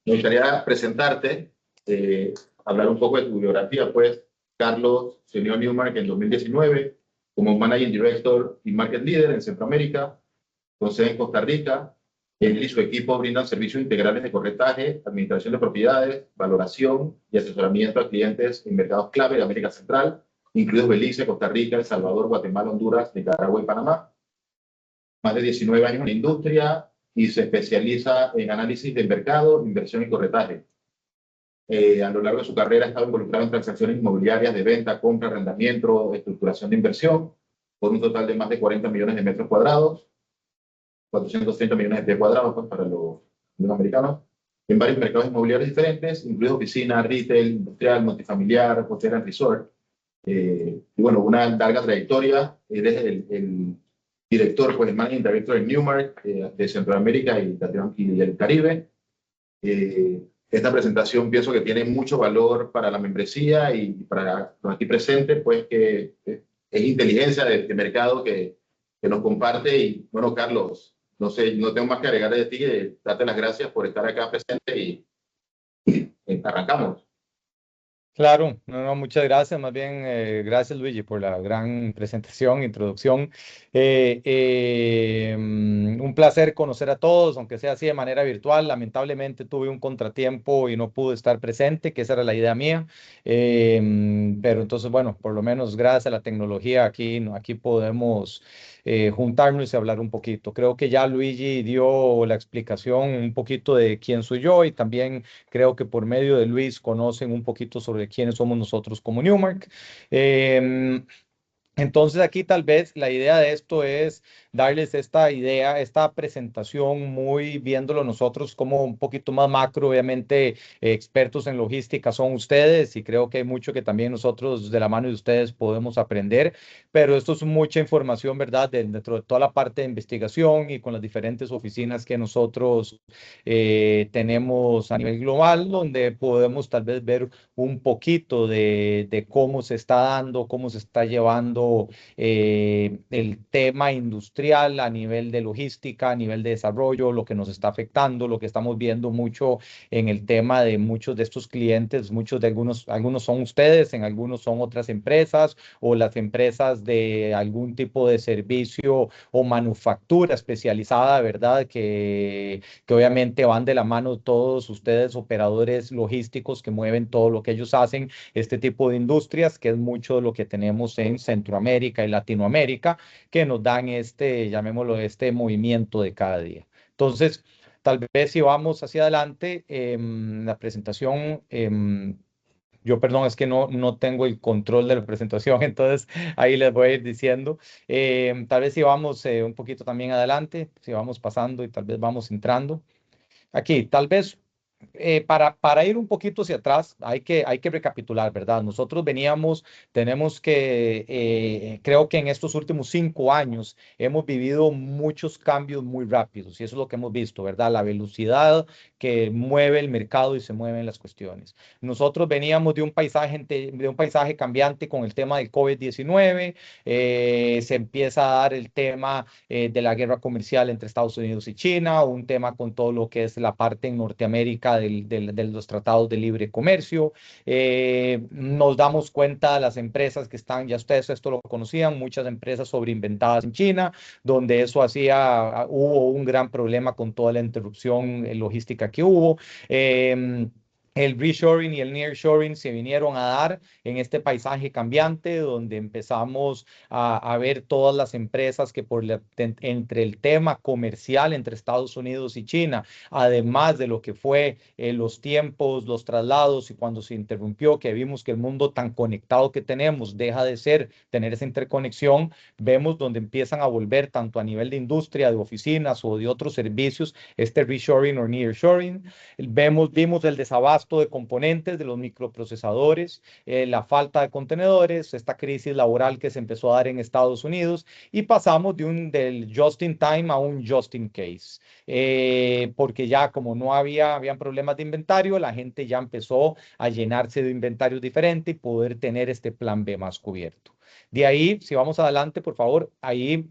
Me gustaría presentarte, hablar un poco de tu biografía, pues. Carlos se unió a Newmark en 2019 como Managing Director y Market Leader en Centroamérica, con sede en Costa Rica. Él y su equipo brindan servicios integrales de corretaje, administración de propiedades, valoración y asesoramiento a clientes en mercados clave de América Central, incluidos Belice, Costa Rica, El Salvador, Guatemala, Honduras, Nicaragua y Panamá. Más de 19 años en la industria y se especializa en análisis de mercado, inversión y corretaje. A lo largo de su carrera ha estado involucrado en transacciones inmobiliarias de venta, compra, arrendamiento, estructuración de inversión, por un total de más de 40 millones de metros cuadrados, 430 millones de pies cuadrados pues, para los americanos, en varios mercados inmobiliarios diferentes, incluidos oficina, retail, industrial, multifamiliar, hotel and resort. Y bueno, una larga trayectoria. Eres el director, pues el managing director de Newmark, de Centroamérica y el Caribe. Esta presentación pienso que tiene mucho valor para la membresía y para los aquí presentes, pues que es inteligencia de mercado que nos comparte. Y bueno, Carlos, no sé, no tengo más que agregar de ti que darte las gracias por estar acá presente y arrancamos. Claro, no, no, muchas gracias, más bien gracias Luigi por la gran presentación, introducción. Un placer conocer a todos, aunque sea así de manera virtual. Lamentablemente tuve un contratiempo y no pude estar presente, que esa era la idea mía. Pero entonces, bueno, por lo menos gracias a la tecnología aquí, aquí podemos juntarnos y hablar un poquito. Creo que ya Luigi dio la explicación un poquito de quién soy yo y también creo que por medio de Luis conocen un poquito sobre quiénes somos nosotros como Newmark. Em, entonces aquí tal vez la idea de esto es darles esta idea, esta presentación muy viéndolo nosotros como un poquito más macro. Obviamente expertos en logística son ustedes y creo que hay mucho que también nosotros de la mano de ustedes podemos aprender, pero esto es mucha información, ¿verdad? Dentro de toda la parte de investigación y con las diferentes oficinas que nosotros tenemos a nivel global, donde podemos tal vez ver un poquito de cómo se está dando, cómo se está llevando el tema industrial a nivel de logística, a nivel de desarrollo, lo que nos está afectando, lo que estamos viendo mucho en el tema de muchos de estos clientes, muchos de algunos son ustedes, en algunos son otras empresas o las empresas de algún tipo de servicio o manufactura especializada, ¿verdad? Que obviamente van de la mano todos ustedes, operadores logísticos que mueven todo lo que ellos hacen, este tipo de industrias, que es mucho de lo que tenemos en Centroamérica y Latinoamérica, que nos dan este, llamémoslo, este movimiento de cada día. Entonces, tal vez si vamos hacia adelante, la presentación, yo, perdón, es que no tengo el control de la presentación, entonces ahí les voy a ir diciendo. Tal vez si vamos un poquito también adelante, si vamos pasando y tal vez vamos entrando. Aquí, tal vez para ir un poquito hacia atrás, hay que recapitular, ¿verdad? Nosotros veníamos, tenemos que, creo que en estos últimos 5 años hemos vivido muchos cambios muy rápidos y eso es lo que hemos visto, ¿verdad? La velocidad que mueve el mercado y se mueven las cuestiones. Nosotros veníamos de un paisaje cambiante con el tema del COVID-19, se empieza a dar el tema de la guerra comercial entre Estados Unidos y China, un tema con todo lo que es la parte en Norteamérica de los tratados de libre comercio. Nos damos cuenta de las empresas que están, ya ustedes esto lo conocían, muchas empresas sobreinventadas en China, donde eso hacía, hubo un gran problema con toda la interrupción logística que hubo. El reshoring y el nearshoring se vinieron a dar en este paisaje cambiante donde empezamos a ver todas las empresas que entre el tema comercial entre Estados Unidos y China, además de lo que fue los tiempos, los traslados y cuando se interrumpió, que vimos que el mundo tan conectado que tenemos deja de tener esa interconexión, vemos donde empiezan a volver tanto a nivel de industria, de oficinas o de otros servicios, este reshoring o nearshoring. Vimos el desabasto de componentes de los microprocesadores, la falta de contenedores, esta crisis laboral que se empezó a dar en Estados Unidos y pasamos del just in time a un just in case. Porque ya como no habían problemas de inventario, la gente ya empezó a llenarse de inventarios diferentes y poder tener este plan B más cubierto. De ahí, si vamos adelante, por favor, ahí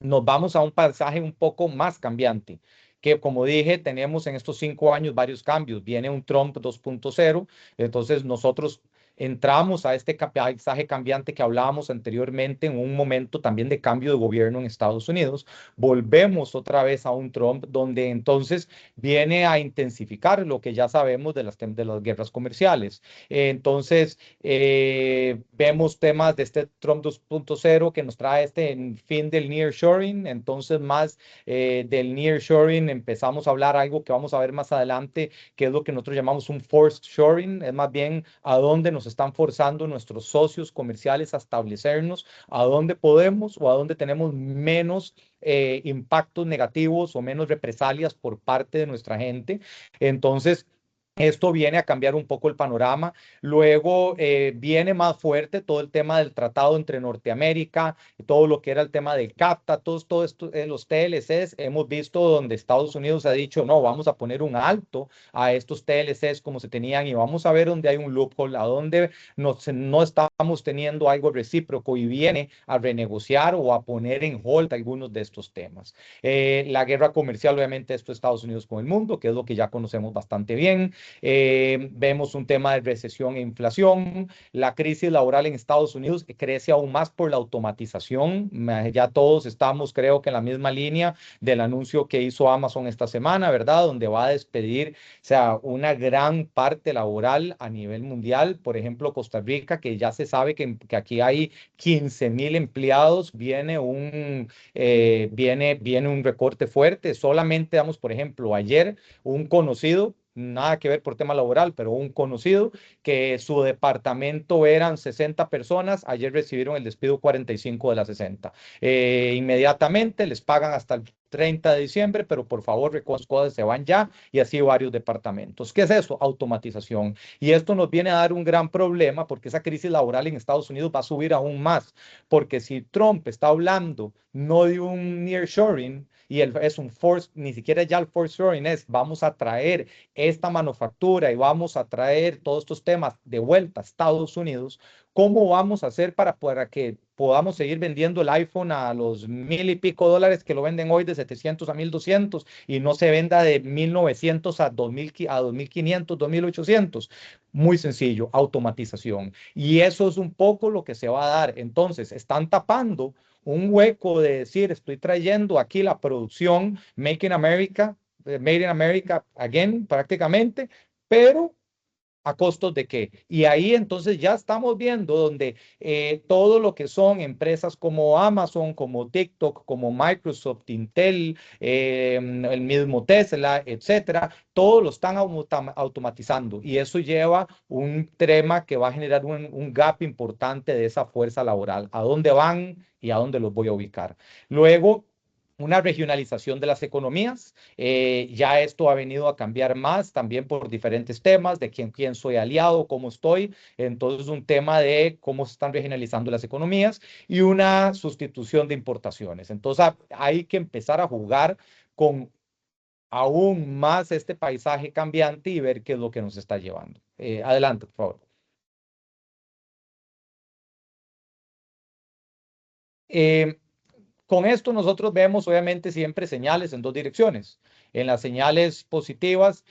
nos vamos a un pasaje un poco más cambiante. que, como dije, tenemos en estos 5 años varios cambios. Viene un Trump 2.0, entonces nosotros entramos a este paisaje cambiante que hablábamos anteriormente en un momento también de cambio de gobierno en Estados Unidos. Volvemos otra vez a un Trump donde entonces viene a intensificar lo que ya sabemos de las guerras comerciales. Entonces, vemos temas de este Trump 2.0 que nos trae este fin del nearshoring. Entonces, más del nearshoring empezamos a hablar algo que vamos a ver más adelante, que es lo que nosotros llamamos un forced shoring, es más bien a dónde nos están forzando nuestros socios comerciales a establecernos, a dónde podemos o a dónde tenemos menos impactos negativos o menos represalias por parte de nuestra gente. Entonces, esto viene a cambiar un poco el panorama. Luego viene más fuerte todo el tema del tratado entre Norteamérica, todo lo que era el tema del CAFTA, todo esto, los TLCs. Hemos visto donde Estados Unidos ha dicho, no, vamos a poner un alto a estos TLCs como se tenían y vamos a ver dónde hay un loophole, a dónde no estamos teniendo algo recíproco y viene a renegociar o a poner en hold algunos de estos temas. La guerra comercial, obviamente, esto es Estados Unidos con el mundo, que es lo que ya conocemos bastante bien. Vemos un tema de recesión e inflación. La crisis laboral en Estados Unidos crece aún más por la automatización. Ya todos estamos, creo que en la misma línea del anuncio que hizo Amazon esta semana, ¿verdad? Donde va a despedir, o sea, una gran parte laboral a nivel mundial. Por ejemplo, Costa Rica, que ya se sabe que aquí hay 15,000 empleados, viene un recorte fuerte. Solamente, damos, por ejemplo, ayer un conocido, nada que ver por tema laboral, pero un conocido que su departamento eran 60 personas, ayer recibieron el despido 45 de las 60. Inmediatamente les pagan hasta el 30 de diciembre, pero por favor recojan cosas, se van ya, y así varios departamentos. ¿Qué es eso? Automatización. Y esto nos viene a dar un gran problema porque esa crisis laboral en Estados Unidos va a subir aún más, porque si Trump está hablando no de un nearshoring, y es un force, ni siquiera ya el force shoring es, vamos a traer esta manufactura y vamos a traer todos estos temas de vuelta a Estados Unidos. ¿Cómo vamos a hacer para que podamos seguir vendiendo el iPhone a los 1,000 y pico dólares que lo venden hoy, de 700 a 1,200, y no se venda de 1,900 a 2,000, a 2,500, 2,800? Muy sencillo, automatización. Y eso es un poco lo que se va a dar. Entonces, están tapando un hueco de decir, estoy trayendo aquí la producción Made in America again, prácticamente, pero ¿a costos de qué? Y ahí entonces ya estamos viendo donde todo lo que son empresas como Amazon, como TikTok, como Microsoft, Intel, el mismo Tesla, etcétera, todo lo están automatizando, y eso lleva un tema que va a generar un gap importante de esa fuerza laboral. ¿A dónde van y a dónde los voy a ubicar? Luego, una regionalización de las economías. Ya esto ha venido a cambiar más también por diferentes temas, de quién soy aliado, cómo estoy. Entonces, un tema de cómo se están regionalizando las economías y una sustitución de importaciones. Entonces, hay que empezar a jugar con aún más este paisaje cambiante y ver qué es lo que nos está llevando. Adelante, por favor. Eh, Con esto nosotros vemos obviamente siempre señales en dos direcciones. En las señales positivas,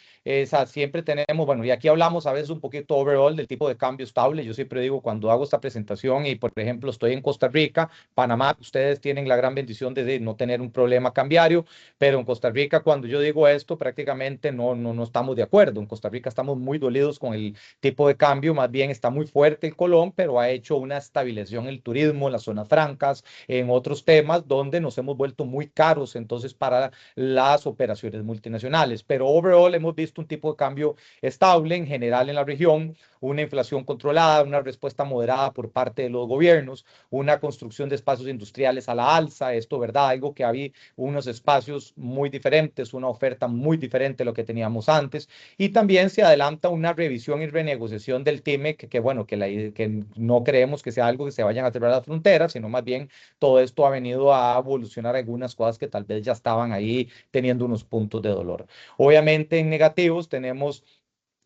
siempre tenemos, bueno, y aquí hablamos a veces un poquito overall del tipo de cambio estable. Yo siempre digo, cuando hago esta presentación y, por ejemplo, estoy en Costa Rica, Panamá, ustedes tienen la gran bendición de no tener un problema cambiario, pero en Costa Rica, cuando yo digo esto, prácticamente no estamos de acuerdo. En Costa Rica estamos muy dolidos con el tipo de cambio, más bien está muy fuerte el colón, pero ha hecho una estabilización en el turismo, en las zonas francas, en otros temas donde nos hemos vuelto muy caros entonces para las operaciones multinacionales. Pero overall hemos visto un tipo de cambio estable en general en la región, una inflación controlada, una respuesta moderada por parte de los gobiernos, una construcción de espacios industriales a la alza. Esto, ¿verdad? Algo que había unos espacios muy diferentes, una oferta muy diferente a lo que teníamos antes, y también se adelanta una revisión y renegociación del TIMEC, bueno, que no creemos que sea algo que se vayan a cerrar las fronteras, sino más bien todo esto ha venido a evolucionar algunas cosas que tal vez ya estaban ahí teniendo unos puntos de dolor. Obviamente en negativos tenemos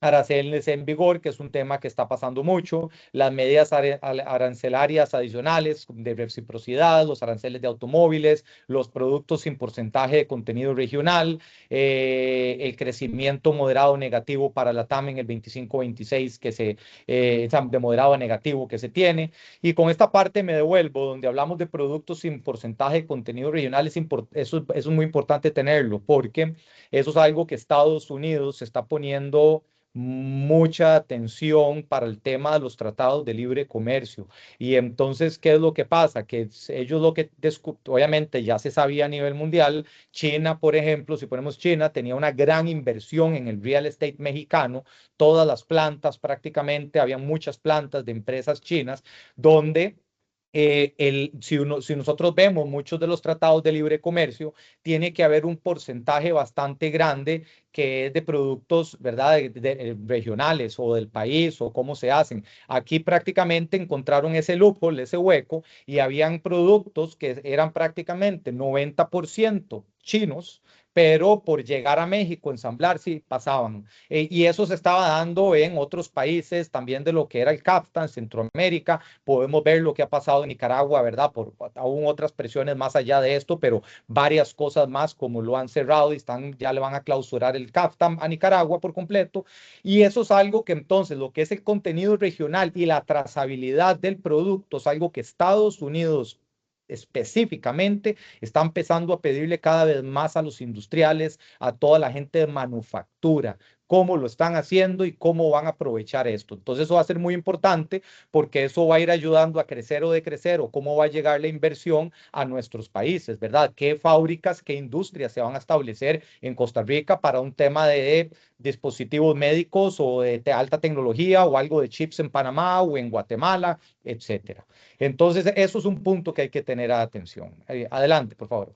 aranceles en vigor, que es un tema que está pasando mucho, las medidas arancelarias adicionales de reciprocidad, los aranceles de automóviles, los productos sin porcentaje de contenido regional, el crecimiento moderado negativo para la TAM en el 25-26 de moderado negativo que se tiene. Y con esta parte me devuelvo, donde hablamos de productos sin porcentaje de contenido regional, eso es muy importante tenerlo, porque eso es algo que Estados Unidos se está poniendo mucha atención para el tema de los tratados de libre comercio. Y entonces, ¿qué es lo que pasa? Que ellos obviamente ya se sabía a nivel mundial. China, por ejemplo, si ponemos China, tenía una gran inversión en el real estate mexicano, todas las plantas prácticamente, había muchas plantas de empresas chinas, donde si nosotros vemos muchos de los tratados de libre comercio, tiene que haber un porcentaje bastante grande que es de productos, ¿verdad?, regionales o del país o cómo se hacen. Aquí prácticamente encontraron ese loophole, ese hueco, y habían productos que eran prácticamente 90% chinos, pero por llegar a México, ensamblar, sí, pasaban. Y eso se estaba dando en otros países también de lo que era el CAFTA, en Centroamérica. Podemos ver lo que ha pasado en Nicaragua, ¿verdad? Por aún otras presiones más allá de esto, pero varias cosas más como lo han cerrado y ya le van a clausurar el CAFTA a Nicaragua por completo. Y eso es algo que entonces lo que es el contenido regional y la trazabilidad del producto es algo que Estados Unidos específicamente está empezando a pedirle cada vez más a los industriales, a toda la gente de manufactura, cómo lo están haciendo y cómo van a aprovechar esto. Entonces eso va a ser muy importante porque eso va a ir ayudando a crecer o decrecer o cómo va a llegar la inversión a nuestros países, ¿verdad? ¿Qué fábricas, qué industrias se van a establecer en Costa Rica para un tema de dispositivos médicos o de alta tecnología o algo de chips en Panamá o en Guatemala, etcétera? Entonces, eso es un punto que hay que tener atención. Adelante, por favor.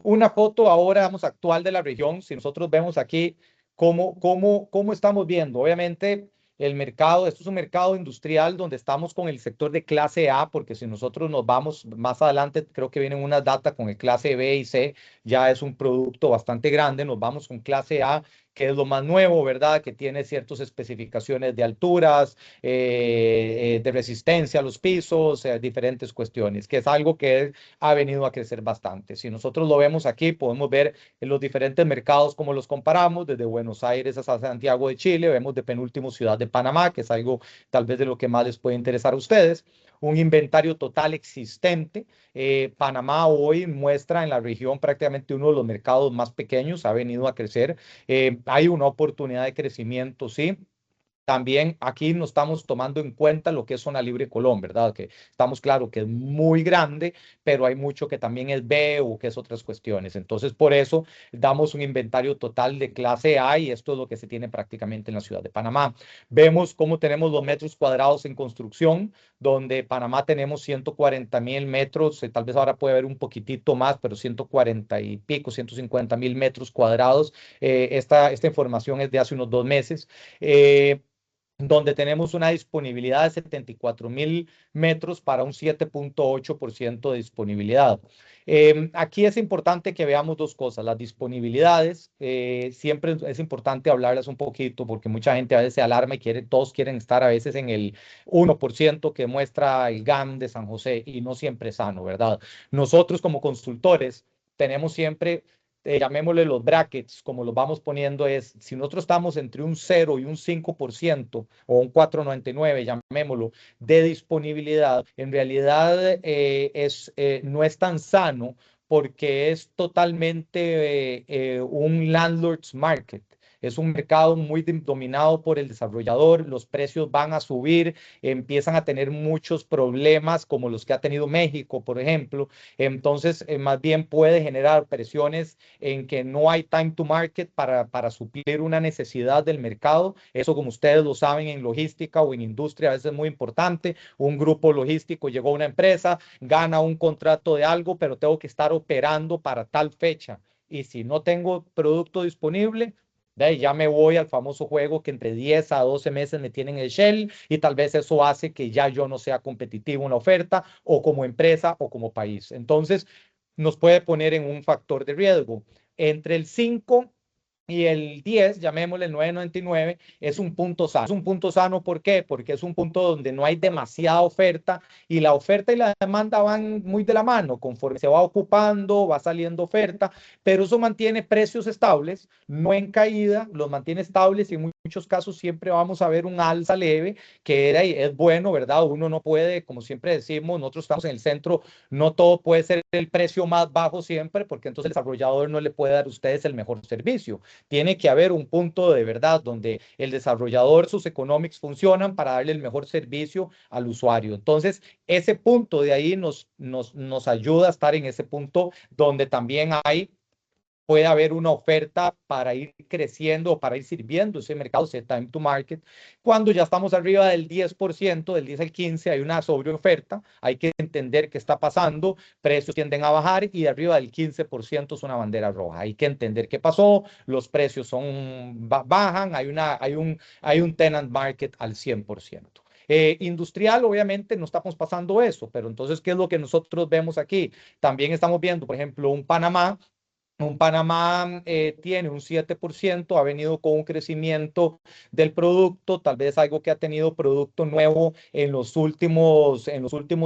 Una foto ahora, vamos, actual de la región. Si nosotros vemos aquí cómo estamos viendo, obviamente el mercado, esto es un mercado industrial donde estamos con el sector de clase A, porque si nosotros nos vamos más adelante, creo que vienen unas datas con el clase B y C, ya es un producto bastante grande, nos vamos con clase A, que es lo más nuevo, ¿verdad? Que tiene ciertas especificaciones de alturas, de resistencia a los pisos, diferentes cuestiones, que es algo que ha venido a crecer bastante. Si nosotros lo vemos aquí, podemos ver en los diferentes mercados cómo los comparamos, desde Buenos Aires hasta Santiago de Chile, vemos de penúltimo Ciudad de Panamá, que es algo tal vez de lo que más les puede interesar a ustedes. Un inventario total existente. Panamá hoy muestra en la región prácticamente uno de los mercados más pequeños, ha venido a crecer. Hay una oportunidad de crecimiento, sí. También aquí no estamos tomando en cuenta lo que es zona libre Colón, ¿verdad? Que estamos claro que es muy grande, pero hay mucho que también es B o que es otras cuestiones. Entonces, por eso damos un inventario total de clase A y esto es lo que se tiene prácticamente en la ciudad de Panamá. Vemos cómo tenemos los metros cuadrados en construcción, donde Panamá tenemos 140,000 metros, tal vez ahora puede haber un poquitito más, pero 140 y pico, 150,000 metros cuadrados. Esta información es de hace unos 2 meses. Donde tenemos una disponibilidad de 74,000 metros para un 7,8% de disponibilidad. Aquí es importante que veamos dos cosas. Las disponibilidades, siempre es importante hablarlas un poquito porque mucha gente a veces se alarma y todos quieren estar a veces en el 1% que muestra el GAM de San José y no siempre es sano, ¿verdad? Nosotros como consultores tenemos siempre llamémosle los brackets, como los vamos poniendo, es si nosotros estamos entre un 0 y un 5% o un 4,99, llamémoslo, de disponibilidad, en realidad no es tan sano porque es totalmente un landlord's market. Es un mercado muy dominado por el desarrollador, los precios van a subir, empiezan a tener muchos problemas como los que ha tenido México, por ejemplo. Entonces, más bien puede generar presiones en que no hay time to market para suplir una necesidad del mercado. Eso, como ustedes lo saben, en logística o en industria a veces es muy importante. Un grupo logístico llegó a una empresa, gana un contrato de algo, pero tengo que estar operando para tal fecha. Y si no tengo producto disponible, de ahí ya me voy al famoso juego que entre 10 a 12 meses me tienen el shell y tal vez eso hace que ya yo no sea competitivo en la oferta o como empresa o como país. Entonces, nos puede poner en un factor de riesgo. Entre el 5 Y el 10, llamémosle el 9.99, es un punto sano. Es un punto sano, ¿por qué? Porque es un punto donde no hay demasiada oferta y la oferta y la demanda van muy de la mano. Conforme se va ocupando, va saliendo oferta, pero eso mantiene precios estables, no en caída, los mantiene estables y en muchos casos siempre vamos a ver un alza leve, que era y es bueno, ¿verdad? Uno no puede, como siempre decimos, nosotros estamos en el centro, no todo puede ser el precio más bajo siempre, porque entonces el desarrollador no le puede dar a ustedes el mejor servicio. Tiene que haber un punto de verdad donde el desarrollador, sus economics funcionan para darle el mejor servicio al usuario. Entonces, ese punto de ahí nos ayuda a estar en ese punto donde también puede haber una oferta para ir creciendo o para ir sirviendo ese mercado, ese time to market. Cuando ya estamos arriba del 10%, del 10 al 15, hay una sobreoferta, hay que entender qué está pasando, precios tienden a bajar y de arriba del 15% es una bandera roja. Hay que entender qué pasó, los precios bajan, hay un tenant market al 100%. Industrial, obviamente, no estamos pasando eso, pero entonces, ¿qué es lo que nosotros vemos aquí? También estamos viendo, por ejemplo, un Panamá tiene un 7%, ha venido con un crecimiento del producto, tal vez algo que ha tenido producto nuevo en los últimos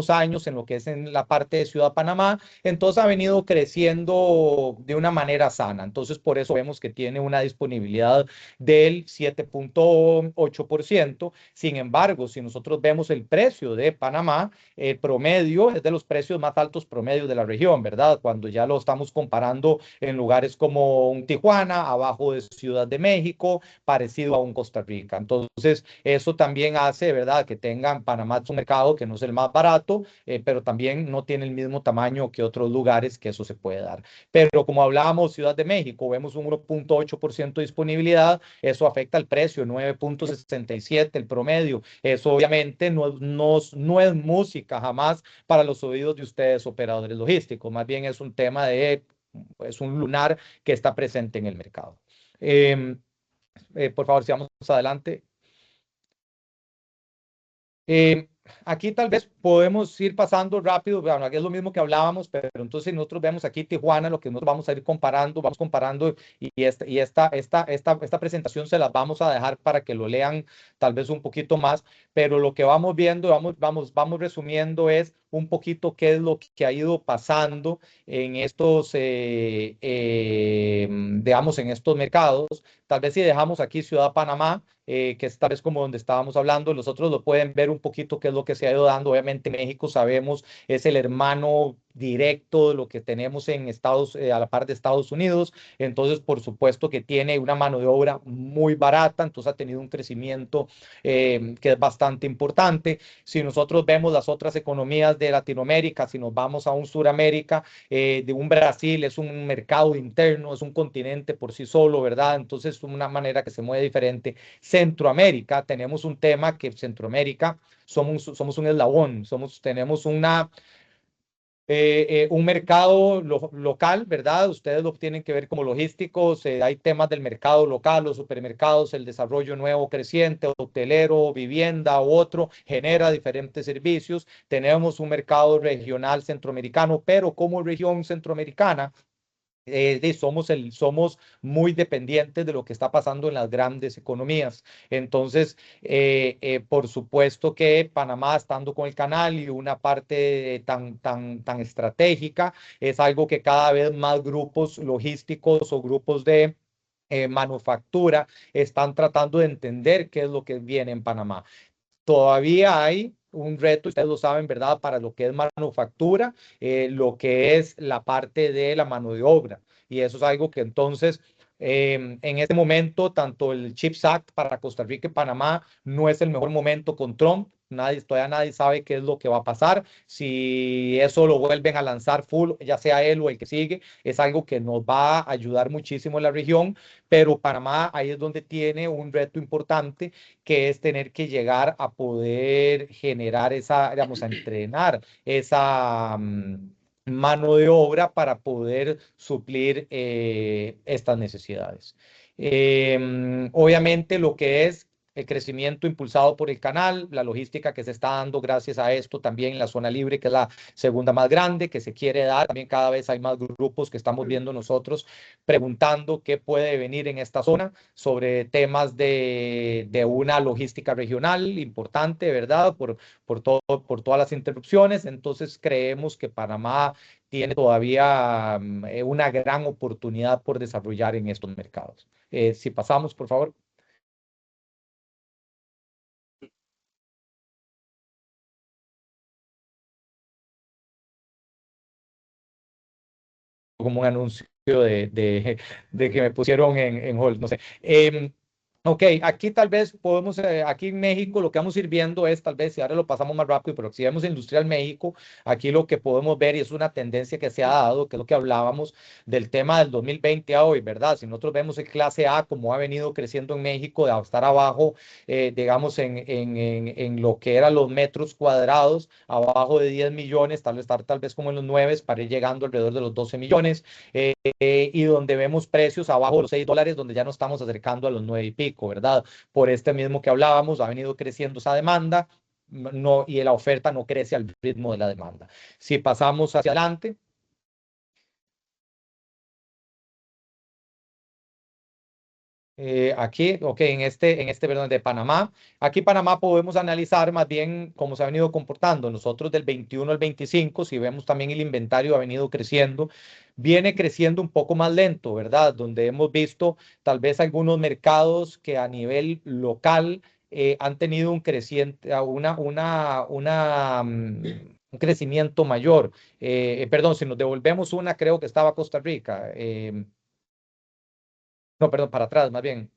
años, en lo que es en la parte de Ciudad Panamá, entonces ha venido creciendo de una manera sana. Entonces, por eso vemos que tiene una disponibilidad del 7.8%. Sin embargo, si nosotros vemos el precio de Panamá, el promedio es de los precios más altos promedios de la región, ¿verdad? Cuando ya lo estamos comparando en lugares como un Tijuana, abajo de Ciudad de México, parecido a un Costa Rica. Entonces, eso también hace, ¿verdad?, que tengan Panamá un mercado que no es el más barato, pero también no tiene el mismo tamaño que otros lugares que eso se puede dar. Pero como hablábamos, Ciudad de México, vemos un 1.8% de disponibilidad, eso afecta al precio, 9.67 el promedio. Eso obviamente no es música jamás para los oídos de ustedes, operadores logísticos, más bien es un tema de es un lunar que está presente en el mercado. Por favor, sigamos adelante. Eh, Aquí tal vez podemos ir pasando rápido, bueno, aquí es lo mismo que hablábamos, pero entonces nosotros vemos aquí Tijuana, lo que nosotros vamos a ir comparando, vamos comparando esta presentación se las vamos a dejar para que lo lean tal vez un poquito más, pero lo que vamos viendo, vamos resumiendo es un poquito qué es lo que ha ido pasando en estos, digamos, en estos mercados. Tal vez si dejamos aquí Ciudad Panamá, que es tal vez como donde estábamos hablando, los otros lo pueden ver un poquito qué es lo que se ha ido dando. Obviamente México, sabemos, es el hermano directo de lo que tenemos en a la par de Estados Unidos, entonces por supuesto que tiene una mano de obra muy barata, entonces ha tenido un crecimiento que es bastante importante. Si nosotros vemos las otras economías de Latinoamérica, si nos vamos a un Suramérica, de un Brasil, es un mercado interno, es un continente por sí solo, ¿verdad? Entonces es una manera que se mueve diferente. Centroamérica, tenemos un tema que Centroamérica somos un eslabón, tenemos un mercado local, ¿verdad? Ustedes lo tienen que ver como logísticos, hay temas del mercado local, los supermercados, el desarrollo nuevo creciente, hotelero, vivienda u otro, genera diferentes servicios. Tenemos un mercado regional centroamericano, pero como región centroamericana, somos muy dependientes de lo que está pasando en las grandes economías. Entonces, por supuesto que Panamá, estando con el canal y una parte tan estratégica, es algo que cada vez más grupos logísticos o grupos de manufactura están tratando de entender qué es lo que viene en Panamá. Todavía hay un reto, ustedes lo saben, ¿verdad?, para lo que es manufactura, lo que es la parte de la mano de obra. Y eso es algo que entonces, en este momento, tanto el CHIPS Act para Costa Rica y Panamá no es el mejor momento con Trump. Todavía nadie sabe qué es lo que va a pasar. Si eso lo vuelven a lanzar full, ya sea él o el que sigue, es algo que nos va a ayudar muchísimo en la región. Pero Panamá ahí es donde tiene un reto importante, que es tener que llegar a poder generar digamos, a entrenar esa mano de obra para poder suplir estas necesidades. Obviamente lo que es el crecimiento impulsado por el canal, la logística que se está dando gracias a esto también en la zona libre, que es la segunda más grande, que se quiere dar. También cada vez hay más grupos que estamos viendo nosotros preguntando qué puede venir en esta zona sobre temas de una logística regional importante, ¿verdad? Por todas las interrupciones. Entonces creemos que Panamá tiene todavía una gran oportunidad por desarrollar en estos mercados. Si pasamos, por favor. Como un anuncio de que me pusieron en hold, no sé. Ok, aquí tal vez podemos, aquí en México lo que vamos a ir viendo es tal vez, si ahora lo pasamos más rápido, pero si vemos Industrial México, aquí lo que podemos ver y es una tendencia que se ha dado, que es lo que hablábamos del tema del 2020 a hoy, ¿verdad? Si nosotros vemos el clase A, como ha venido creciendo en México, de estar abajo, digamos, en lo que eran los metros cuadrados, abajo de 10 millones, estar tal vez como en los 9, para ir llegando alrededor de los 12 millones, y donde vemos precios abajo de los $6, donde ya nos estamos acercando a los 9 y pico, ¿verdad? Por este mismo que hablábamos, ha venido creciendo esa demanda, no, y la oferta no crece al ritmo de la demanda. Si pasamos hacia adelante, aquí, ok, perdón, de Panamá. Aquí Panamá podemos analizar más bien cómo se ha venido comportando. Nosotros del 21 al 25, si vemos también el inventario ha venido creciendo, viene creciendo un poco más lento, ¿verdad? Donde hemos visto tal vez algunos mercados que a nivel local han tenido un creciente, un crecimiento mayor. Perdón, si nos devolvemos una, creo que estaba Costa Rica. No, perdón, para atrás, más bien.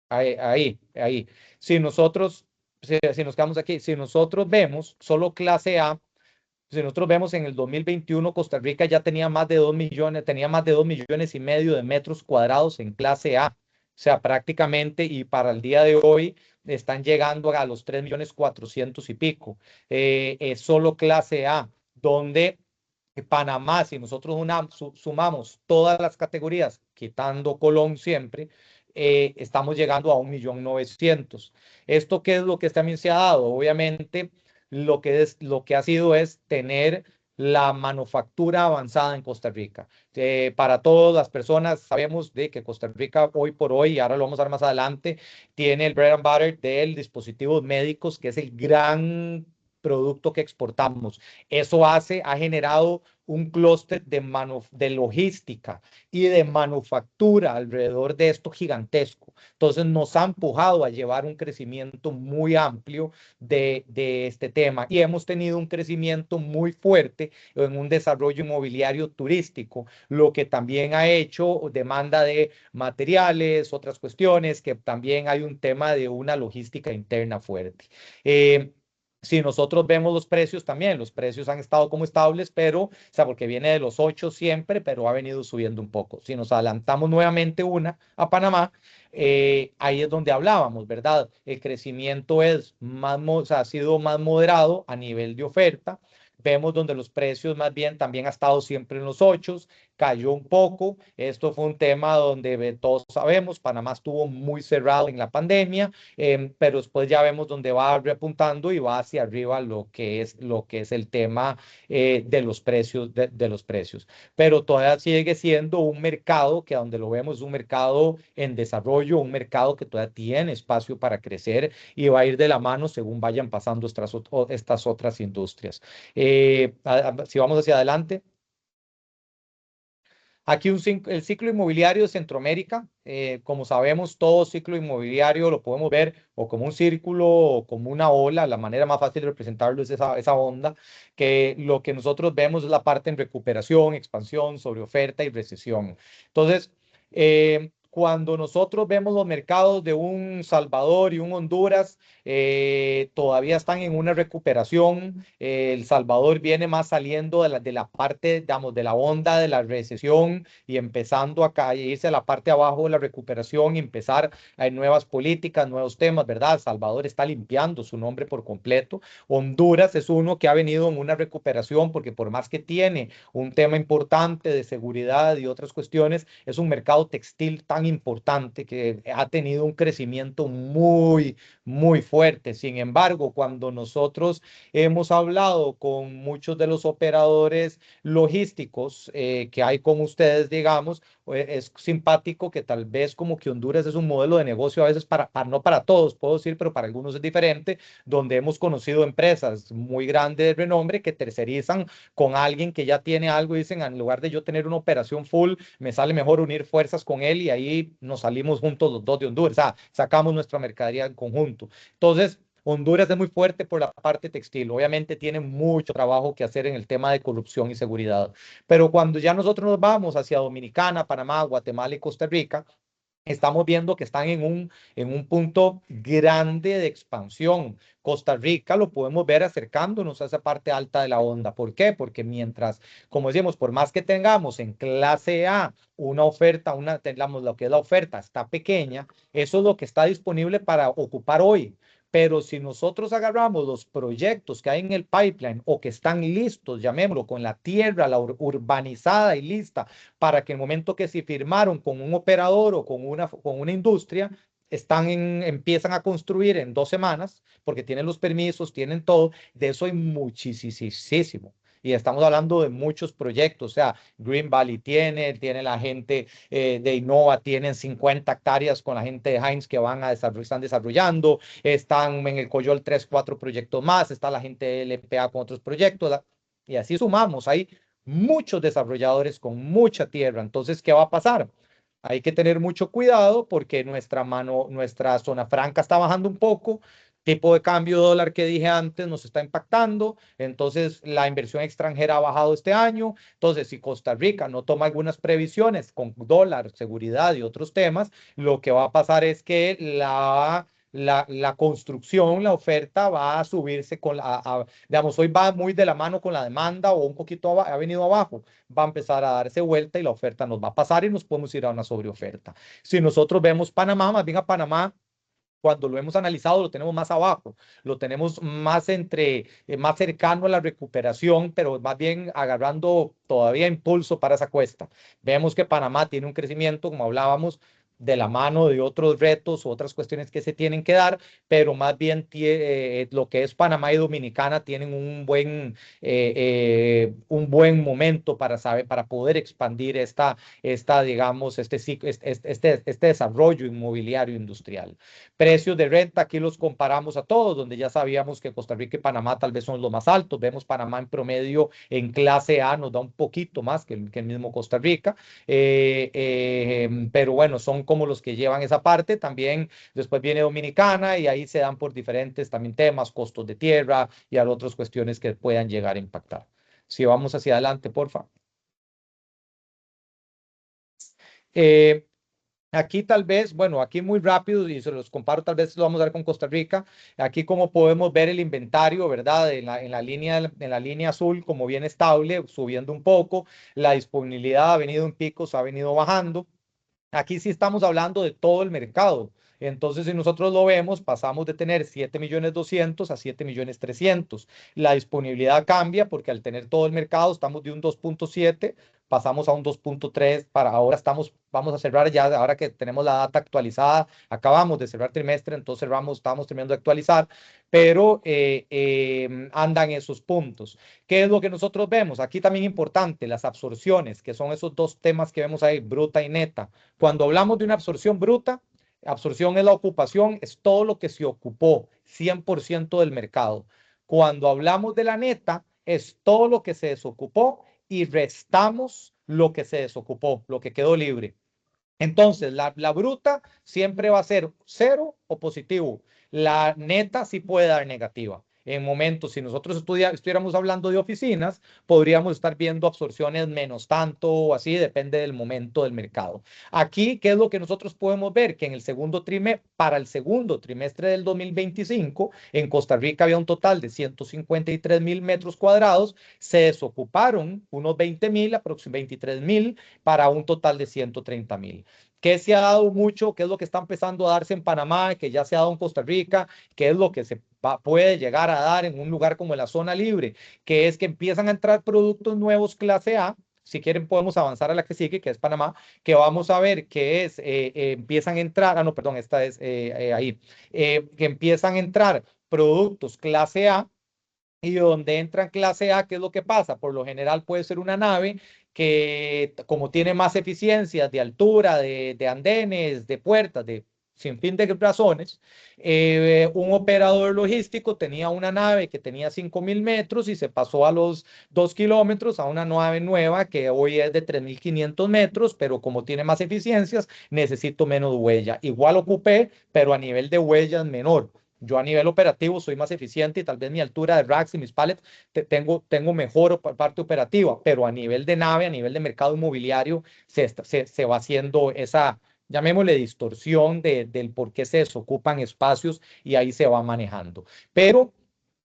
Ahí. Si nosotros, si nos quedamos aquí, si nosotros vemos solo clase A, si nosotros vemos en el 2021, Costa Rica ya tenía más de 2 millones, tenía más de 2 millones y medio de metros cuadrados en clase A. O sea, prácticamente, y para el día de hoy están llegando a los 3 millones 400 y pico. Es solo clase A, donde Panamá, si nosotros sumamos todas las categorías, quitando Colón siempre, estamos llegando a 1.900.000. ¿Esto qué es lo que también se ha dado? Obviamente, lo que ha sido es tener la manufactura avanzada en Costa Rica. Para todas las personas sabemos de que Costa Rica hoy por hoy, y ahora lo vamos a ver más adelante, tiene el bread and butter de dispositivos médicos, que es el gran producto que exportamos. Eso ha generado un clúster de logística y de manufactura alrededor de esto gigantesco. Entonces nos ha empujado a llevar un crecimiento muy amplio de este tema, y hemos tenido un crecimiento muy fuerte en un desarrollo inmobiliario turístico, lo que también ha hecho demanda de materiales, otras cuestiones, que también hay un tema de una logística interna fuerte. Si nosotros vemos los precios también, los precios han estado como estables, pero, o sea, porque viene de los 8 siempre, pero ha venido subiendo un poco. Si nos adelantamos nuevamente a Panamá, ahí es donde hablábamos, ¿verdad? El crecimiento es más, o sea, ha sido más moderado a nivel de oferta. Vemos donde los precios más bien también ha estado siempre en los 8, cayó un poco. Esto fue un tema donde todos sabemos, Panamá estuvo muy cerrado en la pandemia, pero después ya vemos donde va repuntando y va hacia arriba lo que es el tema de los precios, de los precios. Pero todavía sigue siendo un mercado que, donde lo vemos, es un mercado en desarrollo, un mercado que todavía tiene espacio para crecer y va a ir de la mano según vayan pasando estas otras industrias. Si vamos hacia adelante. Aquí el ciclo inmobiliario de Centroamérica, como sabemos, todo ciclo inmobiliario lo podemos ver o como un círculo o como una ola. La manera más fácil de representarlo es esa onda, que lo que nosotros vemos es la parte en recuperación, expansión, sobre oferta y recesión. Entonces, cuando nosotros vemos los mercados de un Salvador y un Honduras, todavía están en una recuperación. El Salvador viene más saliendo de la parte, digamos, de la onda de la recesión y empezando a irse a la parte de abajo de la recuperación y empezar a nuevas políticas, nuevos temas, ¿verdad? El Salvador está limpiando su nombre por completo. Honduras es uno que ha venido en una recuperación porque por más que tiene un tema importante de seguridad y otras cuestiones, es un mercado textil tan importante que ha tenido un crecimiento muy fuerte. Sin embargo, cuando nosotros hemos hablado con muchos de los operadores logísticos que hay con ustedes, digamos, es simpático que tal vez como que Honduras es un modelo de negocio a veces no para todos, puedo decir, pero para algunos es diferente, donde hemos conocido empresas muy grandes de renombre que tercerizan con alguien que ya tiene algo y dicen, en lugar de yo tener una operación full, me sale mejor unir fuerzas con él y ahí nos salimos juntos los dos de Honduras, o sea, sacamos nuestra mercadería en conjunto. Entonces, Honduras es muy fuerte por la parte textil. Obviamente tiene mucho trabajo que hacer en el tema de corrupción y seguridad. Pero cuando ya nosotros nos vamos hacia Dominicana, Panamá, Guatemala y Costa Rica, estamos viendo que están en un punto grande de expansión. Costa Rica lo podemos ver acercándonos a esa parte alta de la onda. ¿Por qué? Porque mientras, como decimos, por más que tengamos en clase A una oferta, tengamos lo que es la oferta, está pequeña, eso es lo que está disponible para ocupar hoy. Pero si nosotros agarramos los proyectos que hay en el pipeline o que están listos, llamémoslo, con la tierra, la urbanizada y lista, para que el momento que se firmaron con un operador o con una industria, empiezan a construir en 2 semanas, porque tienen los permisos, tienen todo, de eso hay muchísimo. Y estamos hablando de muchos proyectos, o sea, Green Valley tiene la gente de Innova, tienen 50 hectáreas con la gente de Heinz que están desarrollando, están en el Coyol 3, 4 proyectos más, está la gente de LPA con otros proyectos, y así sumamos, hay muchos desarrolladores con mucha tierra. Entonces, ¿qué va a pasar? Hay que tener mucho cuidado porque nuestra zona franca está bajando un poco. Tipo de cambio dólar que dije antes nos está impactando. Entonces, la inversión extranjera ha bajado este año. Entonces, si Costa Rica no toma algunas previsiones con dólar, seguridad y otros temas, lo que va a pasar es que la construcción, la oferta va a subirse digamos, hoy va muy de la mano con la demanda o un poquito ha venido abajo, va a empezar a darse vuelta y la oferta nos va a pasar y nos podemos ir a una sobreoferta. Si nosotros vemos Panamá, más bien a Panamá, cuando lo hemos analizado, lo tenemos más abajo, lo tenemos más cercano a la recuperación, pero más bien agarrando todavía impulso para esa cuesta. Vemos que Panamá tiene un crecimiento, como hablábamos, de la mano de otros retos u otras cuestiones que se tienen que dar, pero más bien lo que es Panamá y Dominicana tienen un buen momento para poder expandir digamos, este desarrollo inmobiliario industrial. Precios de renta, aquí los comparamos a todos, donde ya sabíamos que Costa Rica y Panamá tal vez son los más altos. Vemos Panamá en promedio en clase A, nos da un poquito más que el mismo Costa Rica, pero bueno, son como los que llevan esa parte. También después viene Dominicana y ahí se dan por diferentes también temas, costos de tierra y a otras cuestiones que puedan llegar a impactar. Si vamos hacia adelante, porfa. Eh, Aquí tal vez, bueno, aquí muy rápido y se los comparo, tal vez lo vamos a ver con Costa Rica. Aquí como podemos ver el inventario, ¿verdad? En la línea azul, como bien estable, subiendo un poco. La disponibilidad ha venido en picos, ha venido bajando. Aquí sí estamos hablando de todo el mercado. Entonces, si nosotros lo vemos, pasamos de tener 7.200.000 a 7.300.000. La disponibilidad cambia porque al tener todo el mercado estamos de un 2.7, pasamos a un 2.3, para ahora vamos a cerrar ya, ahora que tenemos la data actualizada, acabamos de cerrar trimestre, entonces estamos terminando de actualizar, pero andan esos puntos. ¿Qué es lo que nosotros vemos? Aquí también importante, las absorciones, que son esos dos temas que vemos ahí, bruta y neta. Cuando hablamos de una absorción bruta, absorción es la ocupación, es todo lo que se ocupó, 100% del mercado. Cuando hablamos de la neta, es todo lo que se desocupó y restamos lo que se desocupó, lo que quedó libre. Entonces, la bruta siempre va a ser cero o positivo. La neta sí puede dar negativa. En momentos, si nosotros estuviéramos hablando de oficinas, podríamos estar viendo absorciones menos tanto o así, depende del momento del mercado. Aquí, ¿qué es lo que nosotros podemos ver? Que en el para el segundo trimestre del 2025, en Costa Rica había un total de 153.000 metros cuadrados, se desocuparon unos 20.000, aproximadamente 23.000, para un total de 130.000. ¿Qué se ha dado mucho? ¿Qué es lo que está empezando a darse en Panamá? Que ya se ha dado en Costa Rica. ¿Qué es lo que puede llegar a dar en un lugar como la zona libre? Que es que empiezan a entrar productos nuevos clase A. Si quieren podemos avanzar a la que sigue, que es Panamá, que vamos a ver que es, empiezan a entrar, no, perdón, esta es ahí, que empiezan a entrar productos clase A, y donde entran clase A, ¿qué es lo que pasa? Por lo general puede ser una nave que, como tiene más eficiencias de altura, de andenes, de puertas, de sin fin de razones, un operador logístico tenía una nave que tenía 5.000 metros y se pasó a los 2 kilómetros a una nave nueva que hoy es de 3.500 metros, pero como tiene más eficiencias, necesito menos huella. Igual ocupé, pero a nivel de huellas menor. Yo a nivel operativo soy más eficiente y tal vez mi altura de racks y mis pallets tengo mejor parte operativa, pero a nivel de nave, a nivel de mercado inmobiliario, se va haciendo esa, llamémosle distorsión del por qué se desocupan espacios y ahí se va manejando. Pero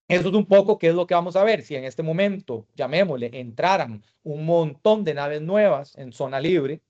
eso es un poco qué es lo que vamos a ver. Si en este momento, llamémosle, entraran un montón de naves nuevas en zona libre,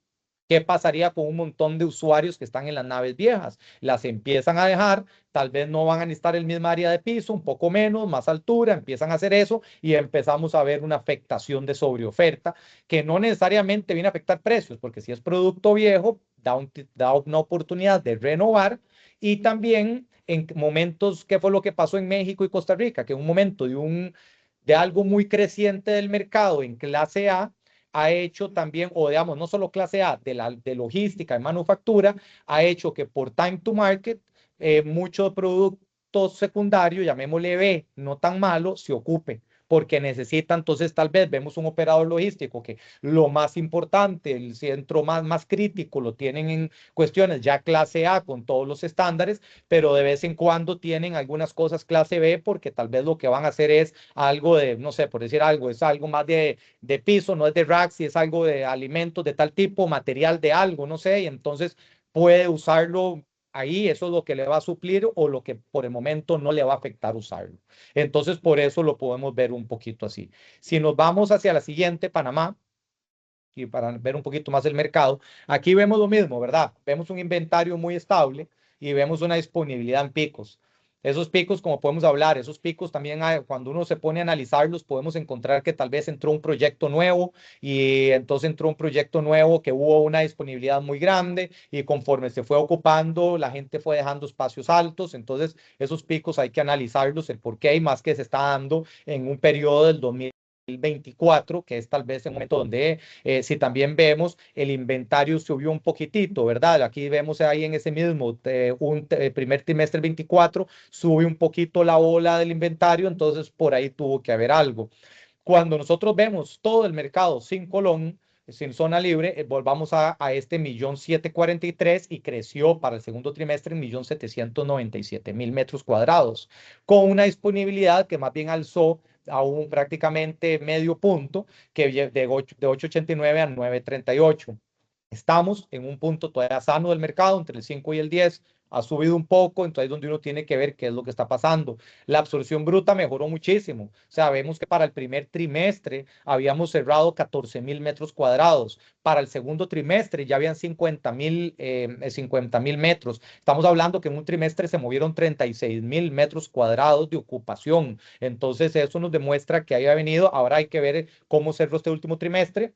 ¿qué pasaría con un montón de usuarios que están en las naves viejas? Las empiezan a dejar, tal vez no van a necesitar el mismo área de piso, un poco menos, más altura, empiezan a hacer eso y empezamos a ver una afectación de sobreoferta que no necesariamente viene a afectar precios, porque si es producto viejo, da una oportunidad de renovar y también en momentos, ¿qué fue lo que pasó en México y Costa Rica? Que en un momento de algo muy creciente del mercado en clase A, ha hecho también, o digamos, no solo clase A, de logística, de manufactura, ha hecho que por time to market, muchos productos secundarios, llamémosle B, no tan malo, se ocupe, porque necesita, entonces tal vez vemos un operador logístico que lo más importante, el centro más crítico, lo tienen en cuestiones ya clase A con todos los estándares, pero de vez en cuando tienen algunas cosas clase B porque tal vez lo que van a hacer es algo de, no sé, por decir algo, es algo más de piso, no es de rack, si es algo de alimentos de tal tipo, material de algo, no sé, y entonces puede usarlo ahí, eso es lo que le va a suplir o lo que por el momento no le va a afectar usarlo. Entonces, por eso lo podemos ver un poquito así. Si nos vamos hacia la siguiente, Panamá, y para ver un poquito más el mercado, aquí vemos lo mismo, ¿verdad? Vemos un inventario muy estable y vemos una disponibilidad en picos. Esos picos, como podemos hablar, esos picos también cuando uno se pone a analizarlos, podemos encontrar que tal vez entró un proyecto nuevo y entonces entró un proyecto nuevo que hubo una disponibilidad muy grande y conforme se fue ocupando, la gente fue dejando espacios altos. Entonces, esos picos hay que analizarlos, el por qué y más que se está dando en un periodo del 2024, que es tal vez el momento donde, si también vemos, el inventario subió un poquitito, ¿verdad? Aquí vemos ahí en ese mismo primer trimestre del 24, sube un poquito la ola del inventario, entonces por ahí tuvo que haber algo. Cuando nosotros vemos todo el mercado sin Colón, sin zona libre, volvamos a este 1.743.000 y creció para el segundo trimestre en 1.797.000 metros cuadrados, con una disponibilidad que más bien alzó a un prácticamente medio punto, que de 8.89 a 9.38. Estamos en un punto todavía sano del mercado, entre el 5 y el 10, ha subido un poco, entonces es donde uno tiene que ver qué es lo que está pasando. La absorción bruta mejoró muchísimo, o sea, vemos que para el primer trimestre habíamos cerrado 14.000 metros cuadrados, para el segundo trimestre ya habían 50.000 metros. Estamos hablando que en un trimestre se movieron 36.000 metros cuadrados de ocupación, entonces eso nos demuestra que haya venido. Ahora hay que ver cómo cerró este último trimestre,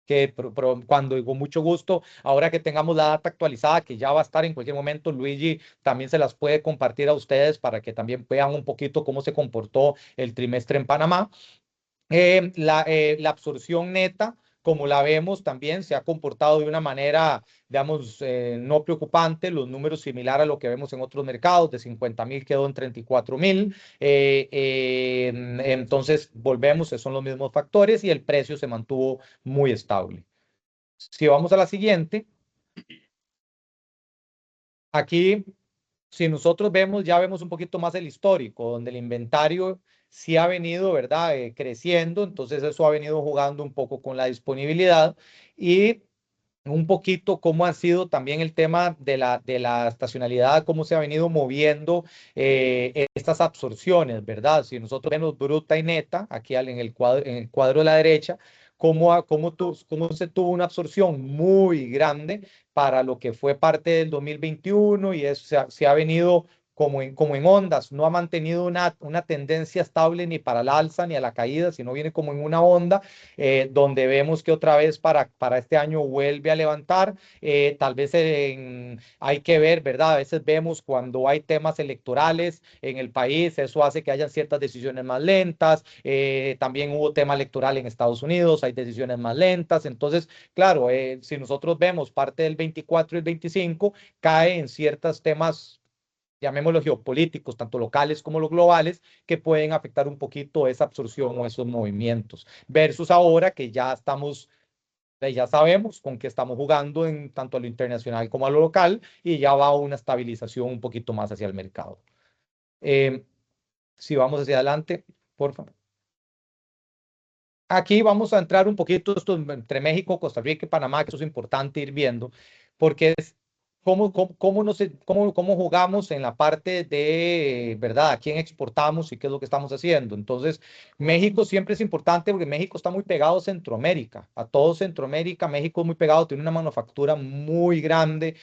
que cuando digo mucho gusto, ahora que tengamos la data actualizada, que ya va a estar en cualquier momento, Luigi también se las puede compartir a ustedes para que también vean un poquito cómo se comportó el trimestre en Panamá. La absorción neta, como la vemos, también se ha comportado de una manera, digamos, no preocupante. Los números similares a lo que vemos en otros mercados, de 50.000 quedó en 34.000. Entonces, volvemos, son los mismos factores y el precio se mantuvo muy estable. Si vamos a la siguiente, aquí si nosotros vemos, ya vemos un poquito más el histórico, donde el inventario sí ha venido, ¿verdad? Creciendo, entonces eso ha venido jugando un poco con la disponibilidad y un poquito cómo ha sido también el tema de la estacionalidad, cómo se ha venido moviendo estas absorciones, ¿verdad? Si nosotros vemos bruta y neta, aquí en el cuadro de la derecha, cómo se tuvo una absorción muy grande para lo que fue parte del 2021 y eso se ha venido como en ondas, no ha mantenido una tendencia estable ni para la alza ni a la caída, sino viene como en una onda donde vemos que otra vez para este año vuelve a levantar. Tal vez hay que ver, ¿verdad? A veces vemos cuando hay temas electorales en el país, eso hace que hayan ciertas decisiones más lentas. También hubo tema electoral en Estados Unidos, hay decisiones más lentas. Entonces, claro, si nosotros vemos parte del 24 y el 25, cae en ciertos temas llamémoslo geopolíticos, tanto locales como los globales, que pueden afectar un poquito esa absorción o esos movimientos, versus ahora que ya estamos, ya sabemos con qué estamos jugando en tanto a lo internacional como a lo local y ya va una estabilización un poquito más hacia el mercado. Si vamos hacia adelante, por favor. Aquí vamos a entrar un poquito esto entre México, Costa Rica y Panamá, que eso es importante ir viendo, porque es cómo jugamos en la parte de, ¿verdad? A quién exportamos y qué es lo que estamos haciendo. Entonces, México siempre es importante porque México está muy pegado a Centroamérica, a todo Centroamérica. México es muy pegado, tiene una manufactura muy grande.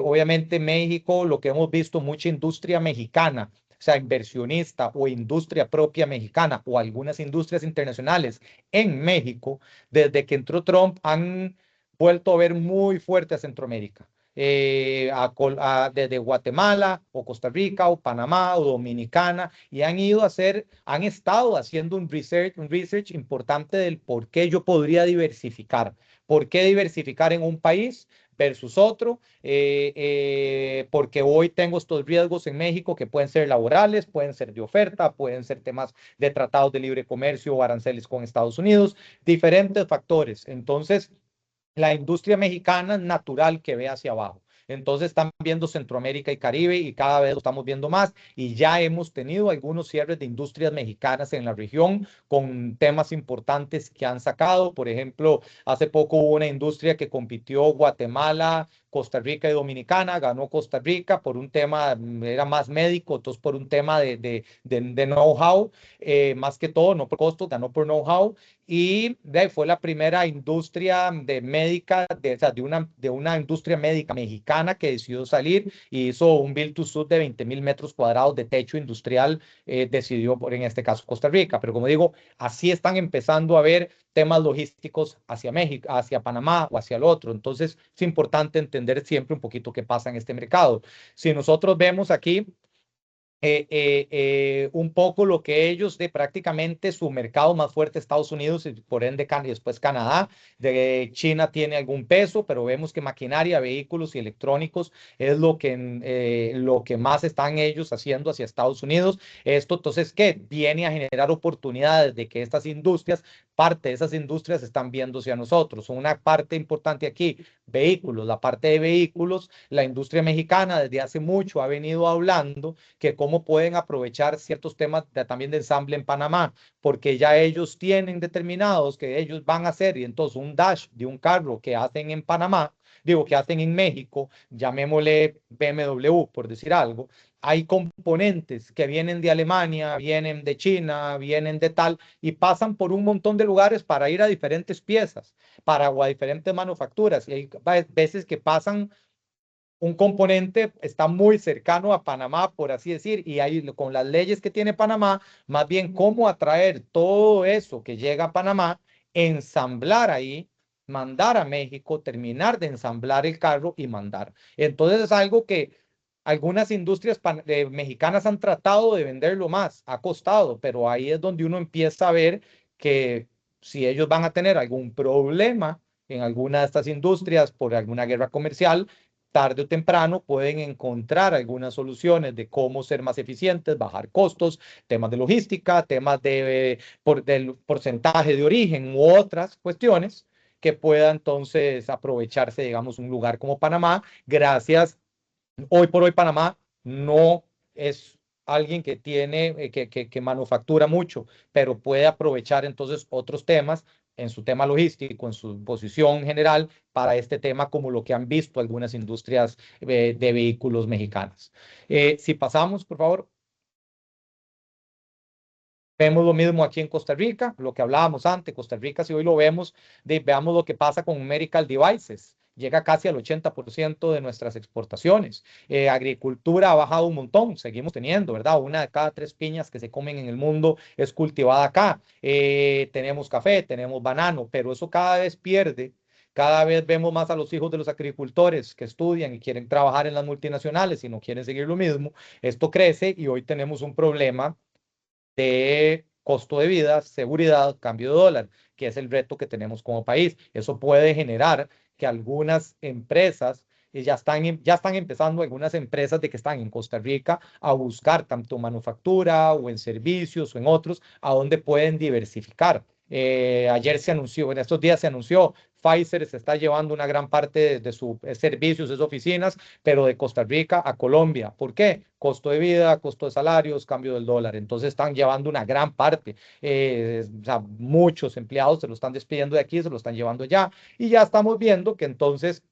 Obviamente, México, lo que hemos visto, mucha industria mexicana. O sea, inversionista o industria propia mexicana o algunas industrias internacionales en México, desde que entró Trump, han vuelto a ver muy fuerte a Centroamérica. Desde Guatemala o Costa Rica o Panamá o Dominicana y han estado haciendo un research importante del por qué yo podría diversificar, por qué diversificar en un país versus otro, porque hoy tengo estos riesgos en México que pueden ser laborales, pueden ser de oferta, pueden ser temas de tratados de libre comercio o aranceles con Estados Unidos, diferentes factores. Entonces, la industria mexicana es natural que ve hacia abajo. Entonces están viendo Centroamérica y Caribe y cada vez lo estamos viendo más y ya hemos tenido algunos cierres de industrias mexicanas en la región con temas importantes que han sacado. Por ejemplo, hace poco hubo una industria que compitió Guatemala, Costa Rica y Dominicana, ganó Costa Rica por un tema, era más médico, entonces por un tema de know-how, más que todo, no por costos, ganó por know-how y fue la primera industria de médica, o sea, de una industria médica mexicana que decidió salir y hizo un build to suit de 20,000 metros cuadrados de techo industrial, decidió por, en este caso, Costa Rica. Pero como digo, así están empezando a ver temas logísticos hacia México, hacia Panamá o hacia el otro. Entonces, es importante entender siempre un poquito qué pasa en este mercado. Si nosotros vemos aquí, un poco lo que ellos de prácticamente su mercado más fuerte Estados Unidos y por ende y después Canadá, de China tiene algún peso, pero vemos que maquinaria, vehículos y electrónicos es lo que más están ellos haciendo hacia Estados Unidos. Esto entonces, ¿qué? Viene a generar oportunidades de que estas industrias, parte de esas industrias están viéndose a nosotros. Una parte importante aquí, vehículos, la parte de vehículos, la industria mexicana desde hace mucho ha venido hablando que cómo pueden aprovechar ciertos temas también de ensamble en Panamá, porque ya ellos tienen determinados que ellos van a hacer, y entonces un dash de un carro que hacen en Panamá, digo, que hacen en México, llamémosle BMW, por decir algo, hay componentes que vienen de Alemania, vienen de China, vienen de tal, y pasan por un montón de lugares para ir a diferentes piezas, o a diferentes manufacturas, y hay veces que pasan un componente está muy cercano a Panamá, por así decir, y ahí con las leyes que tiene Panamá, más bien cómo atraer todo eso que llega a Panamá, ensamblar ahí, mandar a México, terminar de ensamblar el carro y mandar. Entonces es algo que algunas industrias mexicanas han tratado de venderlo más, ha costado, pero ahí es donde uno empieza a ver que si ellos van a tener algún problema en alguna de estas industrias por alguna guerra comercial, tarde o temprano pueden encontrar algunas soluciones de cómo ser más eficientes, bajar costos, temas de logística, temas del porcentaje de origen u otras cuestiones que pueda entonces aprovecharse, digamos, un lugar como Panamá. Gracias. Hoy por hoy Panamá no es alguien que tiene, que manufactura mucho, pero puede aprovechar entonces otros temas en su tema logístico, en su posición general para este tema, como lo que han visto algunas industrias de vehículos mexicanas. Si pasamos, por favor. Vemos lo mismo aquí en Costa Rica, lo que hablábamos antes, Costa Rica, si hoy lo vemos, veamos lo que pasa con Medical Devices, llega casi al 80% de nuestras exportaciones. Agricultura ha bajado un montón, seguimos teniendo, ¿verdad? Una de cada 3 piñas que se comen en el mundo es cultivada acá. Tenemos café, tenemos banano, pero eso cada vez pierde. Cada vez vemos más a los hijos de los agricultores que estudian y quieren trabajar en las multinacionales y no quieren seguir lo mismo. Esto crece y hoy tenemos un problema de costo de vida, seguridad, cambio de dólar, que es el reto que tenemos como país. Eso puede generar que algunas empresas ya están empezando algunas empresas de que están en Costa Rica a buscar tanto manufactura o en servicios o en otros, a donde pueden diversificar. Ayer se anunció, en estos días se anunció, Pfizer se está llevando una gran parte de sus servicios, de sus oficinas, pero de Costa Rica a Colombia. ¿Por qué? Costo de vida, costo de salarios, cambio del dólar. Entonces están llevando una gran parte. O sea, muchos empleados se lo están despidiendo de aquí, se lo están llevando allá. Y ya estamos viendo que entonces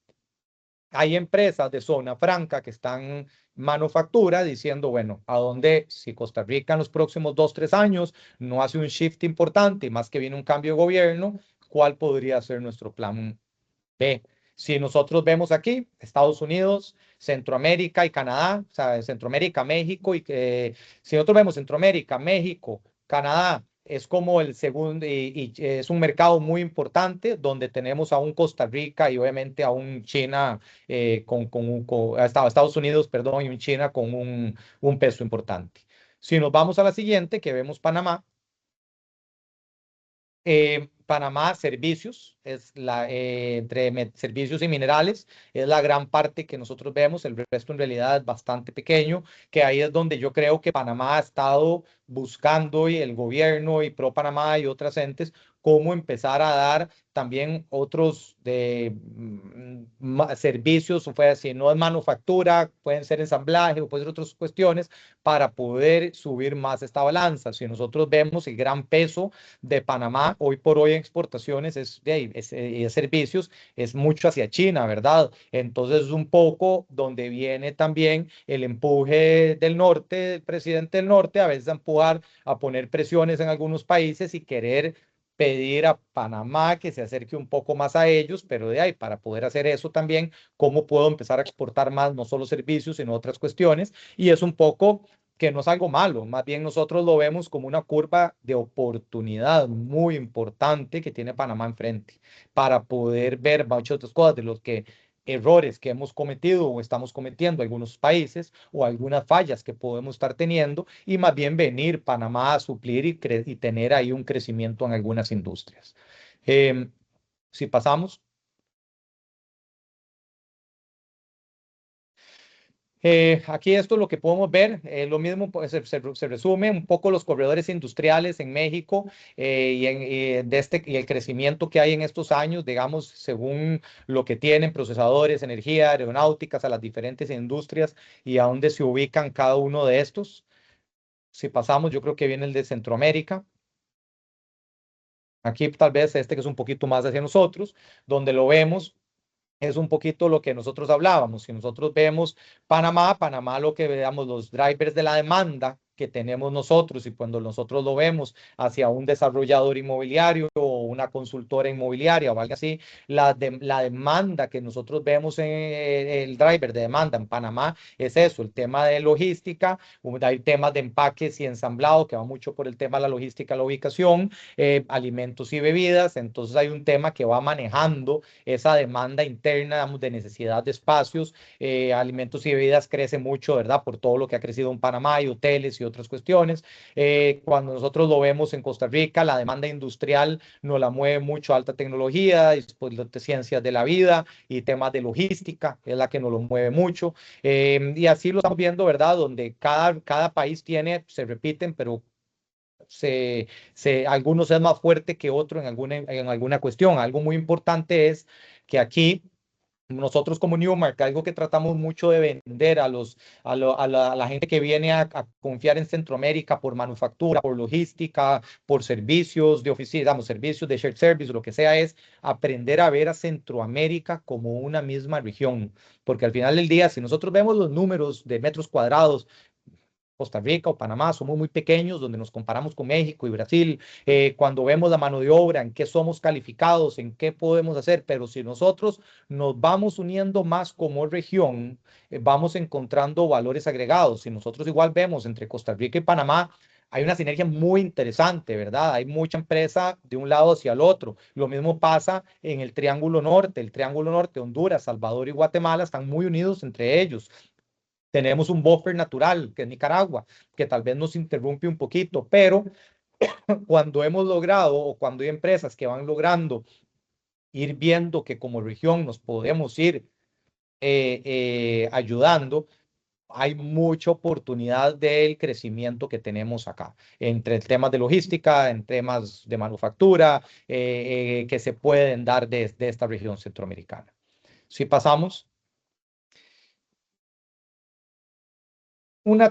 hay empresas de zona franca que están manufactura diciendo, bueno, a dónde, si Costa Rica en los próximos 2, 3 años no hace un shift importante, y más que viene un cambio de gobierno, ¿cuál podría ser nuestro plan B? Si nosotros vemos aquí, Estados Unidos, Centroamérica y Canadá, o sea, Centroamérica, México, y que si nosotros vemos Centroamérica, México, Canadá, es como el segundo, y es un mercado muy importante donde tenemos a un Costa Rica y obviamente a un China, a Estados Unidos, perdón, y un China con un peso importante. Si nos vamos a la siguiente, que vemos Panamá, Panamá, servicios, entre servicios y minerales, es la gran parte que nosotros vemos, el resto en realidad es bastante pequeño, que ahí es donde yo creo que Panamá ha estado buscando y el gobierno y Pro Panamá y otras entes, cómo empezar a dar también otros servicios, o fue si no es manufactura, pueden ser ensamblaje o pueden ser otras cuestiones, para poder subir más esta balanza. Si nosotros vemos el gran peso de Panamá hoy por hoy en exportaciones es servicios, es mucho hacia China, ¿verdad? Entonces es un poco donde viene también el empuje del norte, del presidente del norte, a veces a empujar, a poner presiones en algunos países y querer pedir a Panamá que se acerque un poco más a ellos, pero de ahí, para poder hacer eso también, ¿cómo puedo empezar a exportar más, no solo servicios, sino otras cuestiones? Y es un poco que no es algo malo, más bien nosotros lo vemos como una curva de oportunidad muy importante que tiene Panamá enfrente para poder ver muchas otras cosas de los que errores que hemos cometido o estamos cometiendo algunos países o algunas fallas que podemos estar teniendo y más bien venir Panamá a suplir y tener ahí un crecimiento en algunas industrias. Em, si pasamos. Aquí esto es lo que podemos ver, lo mismo pues, se resume un poco los corredores industriales en México y el crecimiento que hay en estos años, digamos, según lo que tienen procesadores, energía, aeronáuticas, a las diferentes industrias y a dónde se ubican cada uno de estos. Si pasamos, yo creo que viene el de Centroamérica. Aquí tal vez este que es un poquito más hacia nosotros, donde lo vemos es un poquito lo que nosotros hablábamos. Si nosotros vemos Panamá lo que veamos, los drivers de la demanda que tenemos nosotros y cuando nosotros lo vemos hacia un desarrollador inmobiliario o una consultora inmobiliaria o algo así, la demanda que nosotros vemos en el driver de demanda en Panamá es eso, el tema de logística, hay temas de empaques y ensamblado que va mucho por el tema de la logística, la ubicación, alimentos y bebidas, entonces hay un tema que va manejando esa demanda interna, digamos, de necesidad de espacios, alimentos y bebidas crece mucho, ¿verdad? Por todo lo que ha crecido en Panamá y hoteles y otras cuestiones. Cuando nosotros lo vemos en Costa Rica, la demanda industrial nos la mueve mucho alta tecnología, después de ciencias de la vida y temas de logística, es la que nos lo mueve mucho. Y así lo estamos viendo, ¿verdad? Donde cada país tiene, se repiten, pero algunos es más fuerte que otro en alguna cuestión. Algo muy importante es que aquí nosotros como Newmark, algo que tratamos mucho de vender a la gente que viene a confiar en Centroamérica por manufactura, por logística, por servicios de oficina, digamos, servicios de shared service, lo que sea, es aprender a ver a Centroamérica como una misma región. Porque al final del día, si nosotros vemos los números de metros cuadrados, Costa Rica o Panamá somos muy pequeños, donde nos comparamos con México y Brasil, cuando vemos la mano de obra, en qué somos calificados, en qué podemos hacer, pero si nosotros nos vamos uniendo más como región, vamos encontrando valores agregados. Si nosotros igual vemos entre Costa Rica y Panamá, hay una sinergia muy interesante, ¿verdad? Hay mucha empresa de un lado hacia el otro. Lo mismo pasa en el Triángulo Norte. El Triángulo Norte, Honduras, Salvador y Guatemala están muy unidos entre ellos. Tenemos un buffer natural, que es Nicaragua, que tal vez nos interrumpe un poquito, pero cuando hemos logrado o cuando hay empresas que van logrando ir viendo que como región nos podemos ir ayudando, hay mucha oportunidad del crecimiento que tenemos acá, entre temas de logística, en temas de manufactura, que se pueden dar desde esta región centroamericana. Si pasamos.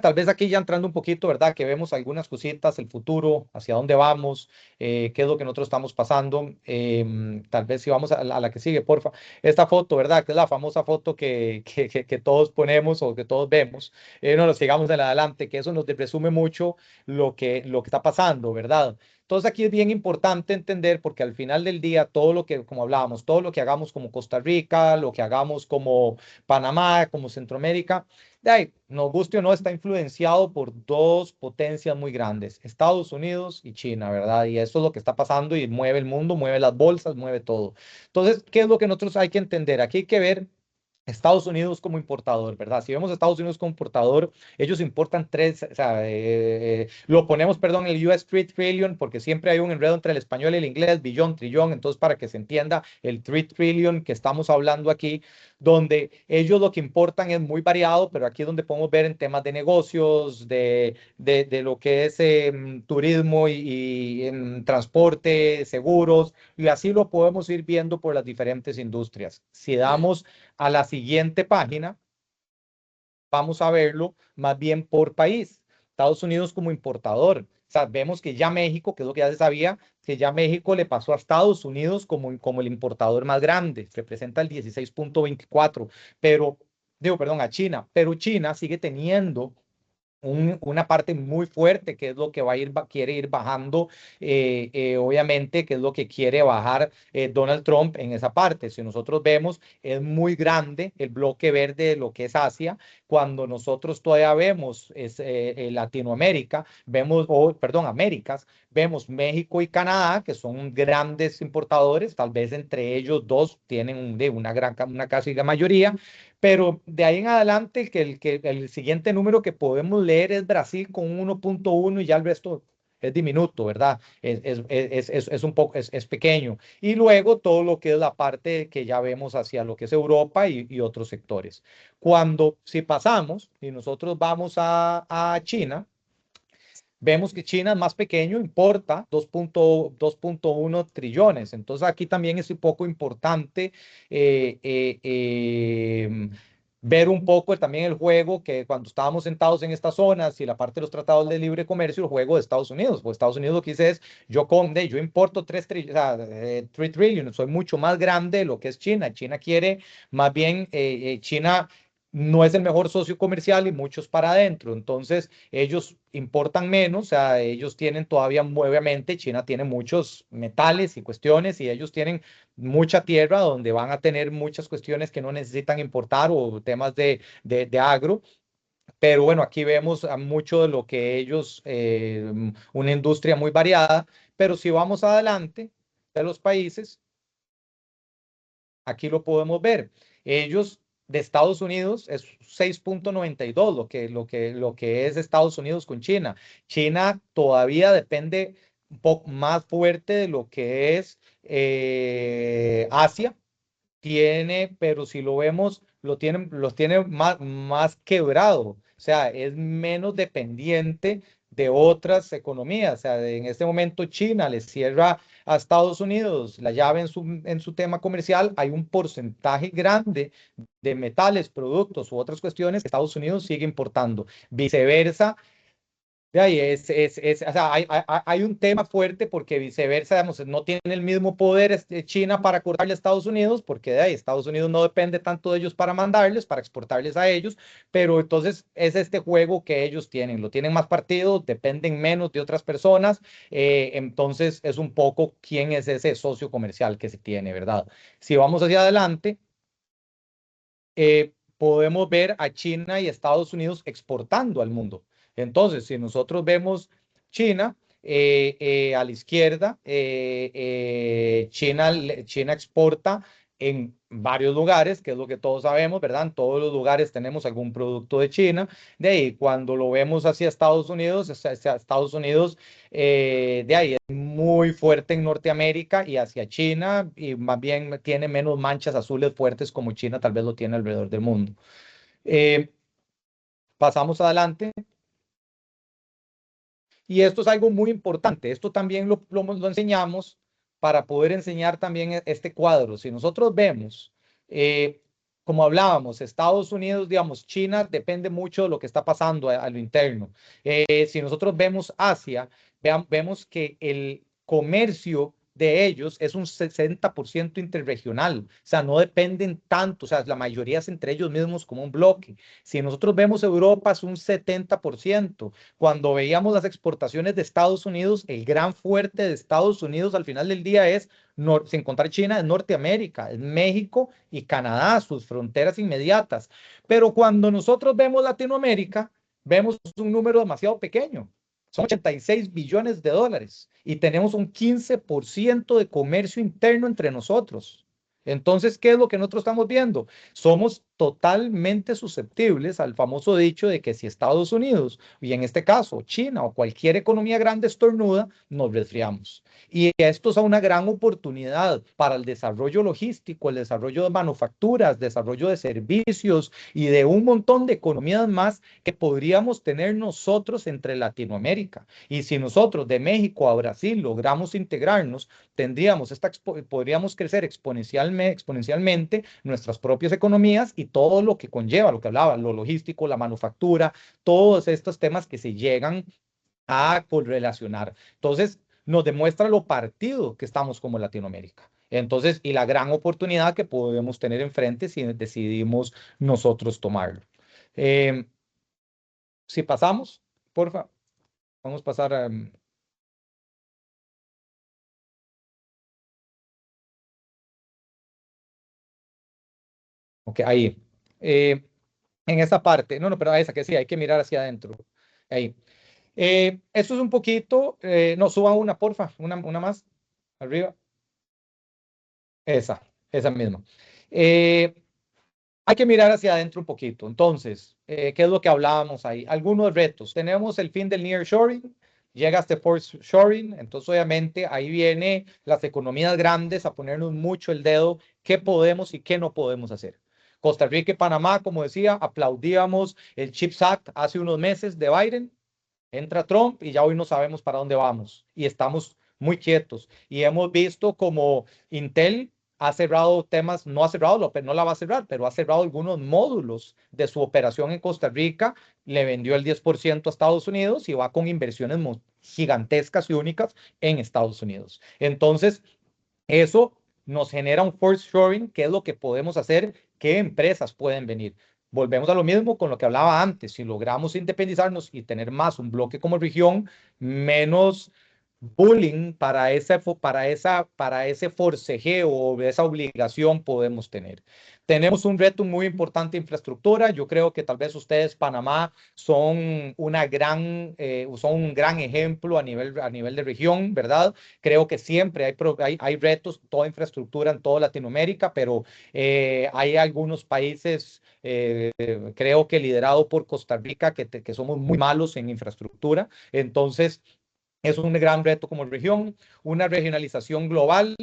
Tal vez aquí ya entrando un poquito, ¿verdad? Que vemos algunas cositas, el futuro, hacia dónde vamos, qué es lo que nosotros estamos pasando. Tal vez si vamos a la que sigue, porfa. Esta foto, ¿verdad? Que es la famosa foto que todos ponemos o que todos vemos. No nos sigamos en adelante, que eso nos resume mucho lo que está pasando, ¿verdad? Entonces aquí es bien importante entender porque al final del día todo lo que, como hablábamos, todo lo que hagamos como Costa Rica, lo que hagamos como Panamá, como Centroamérica, de ahí, nos guste o no, está influenciado por dos potencias muy grandes, Estados Unidos y China, ¿verdad? Y eso es lo que está pasando y mueve el mundo, mueve las bolsas, mueve todo. Entonces, ¿qué es lo que nosotros hay que entender? Aquí hay que ver Estados Unidos como importador, ¿verdad? Si vemos a Estados Unidos como importador, ellos importan tres, o sea, lo ponemos, perdón, el US Trillion, porque siempre hay un enredo entre el español y el inglés, billón, trillón, entonces para que se entienda el Trillion que estamos hablando aquí, donde ellos lo que importan es muy variado, pero aquí es donde podemos ver en temas de negocios, de lo que es turismo y transporte, seguros, y así lo podemos ir viendo por las diferentes industrias. Si damos a la siguiente página, vamos a verlo más bien por país. Estados Unidos como importador. O sea, vemos que ya México, que es lo que ya se sabía, que ya México le pasó a Estados Unidos como el importador más grande, representa el 16.24, pero, digo, perdón, a China, pero China sigue teniendo una parte muy fuerte, que es lo que quiere ir bajando, obviamente, que es lo que quiere bajar Donald Trump en esa parte. Si nosotros vemos, es muy grande el bloque verde de lo que es Asia, cuando nosotros todavía vemos Latinoamérica, vemos, perdón, Américas, vemos México y Canadá, que son grandes importadores, tal vez entre ellos dos tienen una casi mayoría, pero de ahí en adelante, el siguiente número que podemos leer es Brasil con 1.1 y ya el resto es diminuto, ¿verdad? Es un poco, es pequeño. Y luego todo lo que es la parte que ya vemos hacia lo que es Europa y otros sectores. Si pasamos y nosotros vamos a China, vemos que China es más pequeño, importa 2.1 trillones. Entonces aquí también es un poco importante eh, eh, eh, ver un poco también el juego que cuando estábamos sentados en estas zonas y la parte de los tratados de libre comercio, el juego de Estados Unidos. Pues Estados Unidos lo que dice es, yo importo 3 trillones, soy mucho más grande de lo que es China. China quiere, más bien, China no es el mejor socio comercial y muchos para adentro. Entonces, ellos importan menos, o sea, ellos tienen todavía, obviamente, China tiene muchos metales y cuestiones y ellos tienen mucha tierra donde van a tener muchas cuestiones que no necesitan importar o temas de agro. Pero bueno, aquí vemos a mucho de lo que ellos, una industria muy variada, pero si vamos adelante de los países, aquí lo podemos ver. Ellos de Estados Unidos es 6.92 lo que es Estados Unidos con China. China todavía depende un poco más fuerte de lo que es Asia. Pero si lo vemos, los tiene más quebrado. O sea, es menos dependiente de otras economías. O sea, en este momento China le cierra a Estados Unidos la llave en su tema comercial. Hay un porcentaje grande de metales, productos u otras cuestiones que Estados Unidos sigue importando. Viceversa, de ahí o sea, hay un tema fuerte porque viceversa, digamos, no tiene el mismo poder China para cortarle a Estados Unidos, porque de ahí Estados Unidos no depende tanto de ellos para mandarles, para exportarles a ellos, pero entonces es este juego que ellos tienen, lo tienen más partidos, dependen menos de otras personas, entonces es un poco quién es ese socio comercial que se tiene, ¿verdad? Si vamos hacia adelante, podemos ver a China y Estados Unidos exportando al mundo. Entonces, si nosotros vemos China a la izquierda, China exporta en varios lugares, que es lo que todos sabemos, ¿verdad? En todos los lugares tenemos algún producto de China. De ahí, cuando lo vemos hacia Estados Unidos, de ahí es muy fuerte en Norteamérica y hacia China, y más bien tiene menos manchas azules fuertes como China tal vez lo tiene alrededor del mundo. Pasamos adelante. Y esto es algo muy importante. Esto también lo enseñamos para poder enseñar también este cuadro. Si nosotros vemos, como hablábamos, Estados Unidos, digamos, China depende mucho de lo que está pasando a lo interno. Si nosotros vemos Asia, vemos que el comercio de ellos es un 60% interregional, o sea, no dependen tanto, o sea, la mayoría es entre ellos mismos como un bloque. Si nosotros vemos Europa es un 70%. Cuando veíamos las exportaciones de Estados Unidos, el gran fuerte de Estados Unidos al final del día es, sin contar China, es Norteamérica, es México y Canadá, sus fronteras inmediatas. Pero cuando nosotros vemos Latinoamérica, vemos un número demasiado pequeño. Son 86 billones de dólares y tenemos un 15% de comercio interno entre nosotros. Entonces, ¿qué es lo que nosotros estamos viendo? Somos totalmente susceptibles al famoso dicho de que si Estados Unidos, y en este caso China o cualquier economía grande estornuda, nos resfriamos. Y esto es una gran oportunidad para el desarrollo logístico, el desarrollo de manufacturas, desarrollo de servicios y de un montón de economías más que podríamos tener nosotros entre Latinoamérica. Y si nosotros de México a Brasil logramos integrarnos, podríamos crecer exponencialmente nuestras propias economías y todo lo que conlleva, lo que hablaba, lo logístico, la manufactura, todos estos temas que se llegan a correlacionar. Entonces, nos demuestra lo partido que estamos como Latinoamérica. Entonces, y la gran oportunidad que podemos tener enfrente si decidimos nosotros tomarlo. Si pasamos, porfa, vamos a pasar a... Ok, ahí. En esa parte, no, pero esa que sí, hay que mirar hacia adentro. Ahí. Esto es un poquito, no, suba una, porfa, una más, arriba. Esa misma. Eh, Hay que mirar hacia adentro un poquito. Entonces, ¿qué es lo que hablábamos ahí? Algunos retos. Tenemos el fin del nearshoring, llega este shoring, entonces obviamente ahí viene las economías grandes a ponernos mucho el dedo, qué podemos y qué no podemos hacer. Costa Rica y Panamá, como decía, aplaudíamos el CHIPS Act hace unos meses de Biden, entra Trump y ya hoy no sabemos para dónde vamos y estamos muy quietos. Y hemos visto como Intel ha cerrado temas, no ha cerrado, no la va a cerrar, pero ha cerrado algunos módulos de su operación en Costa Rica, le vendió el 10% a Estados Unidos y va con inversiones gigantescas y únicas en Estados Unidos. Entonces, eso nos genera un force shoring, que es lo que podemos hacer, qué empresas pueden venir. Volvemos a lo mismo con lo que hablaba antes. Si logramos independizarnos y tener más un bloque como región, menos bullying para ese forcejeo o esa obligación podemos tener. Tenemos un reto muy importante de infraestructura. Yo creo que tal vez ustedes, Panamá, son un gran ejemplo a nivel de región, ¿verdad? Creo que siempre hay retos, toda infraestructura en toda Latinoamérica, pero hay algunos países, creo que liderado por Costa Rica, que somos muy malos en infraestructura. Entonces, Es un gran reto como región, una regionalización global,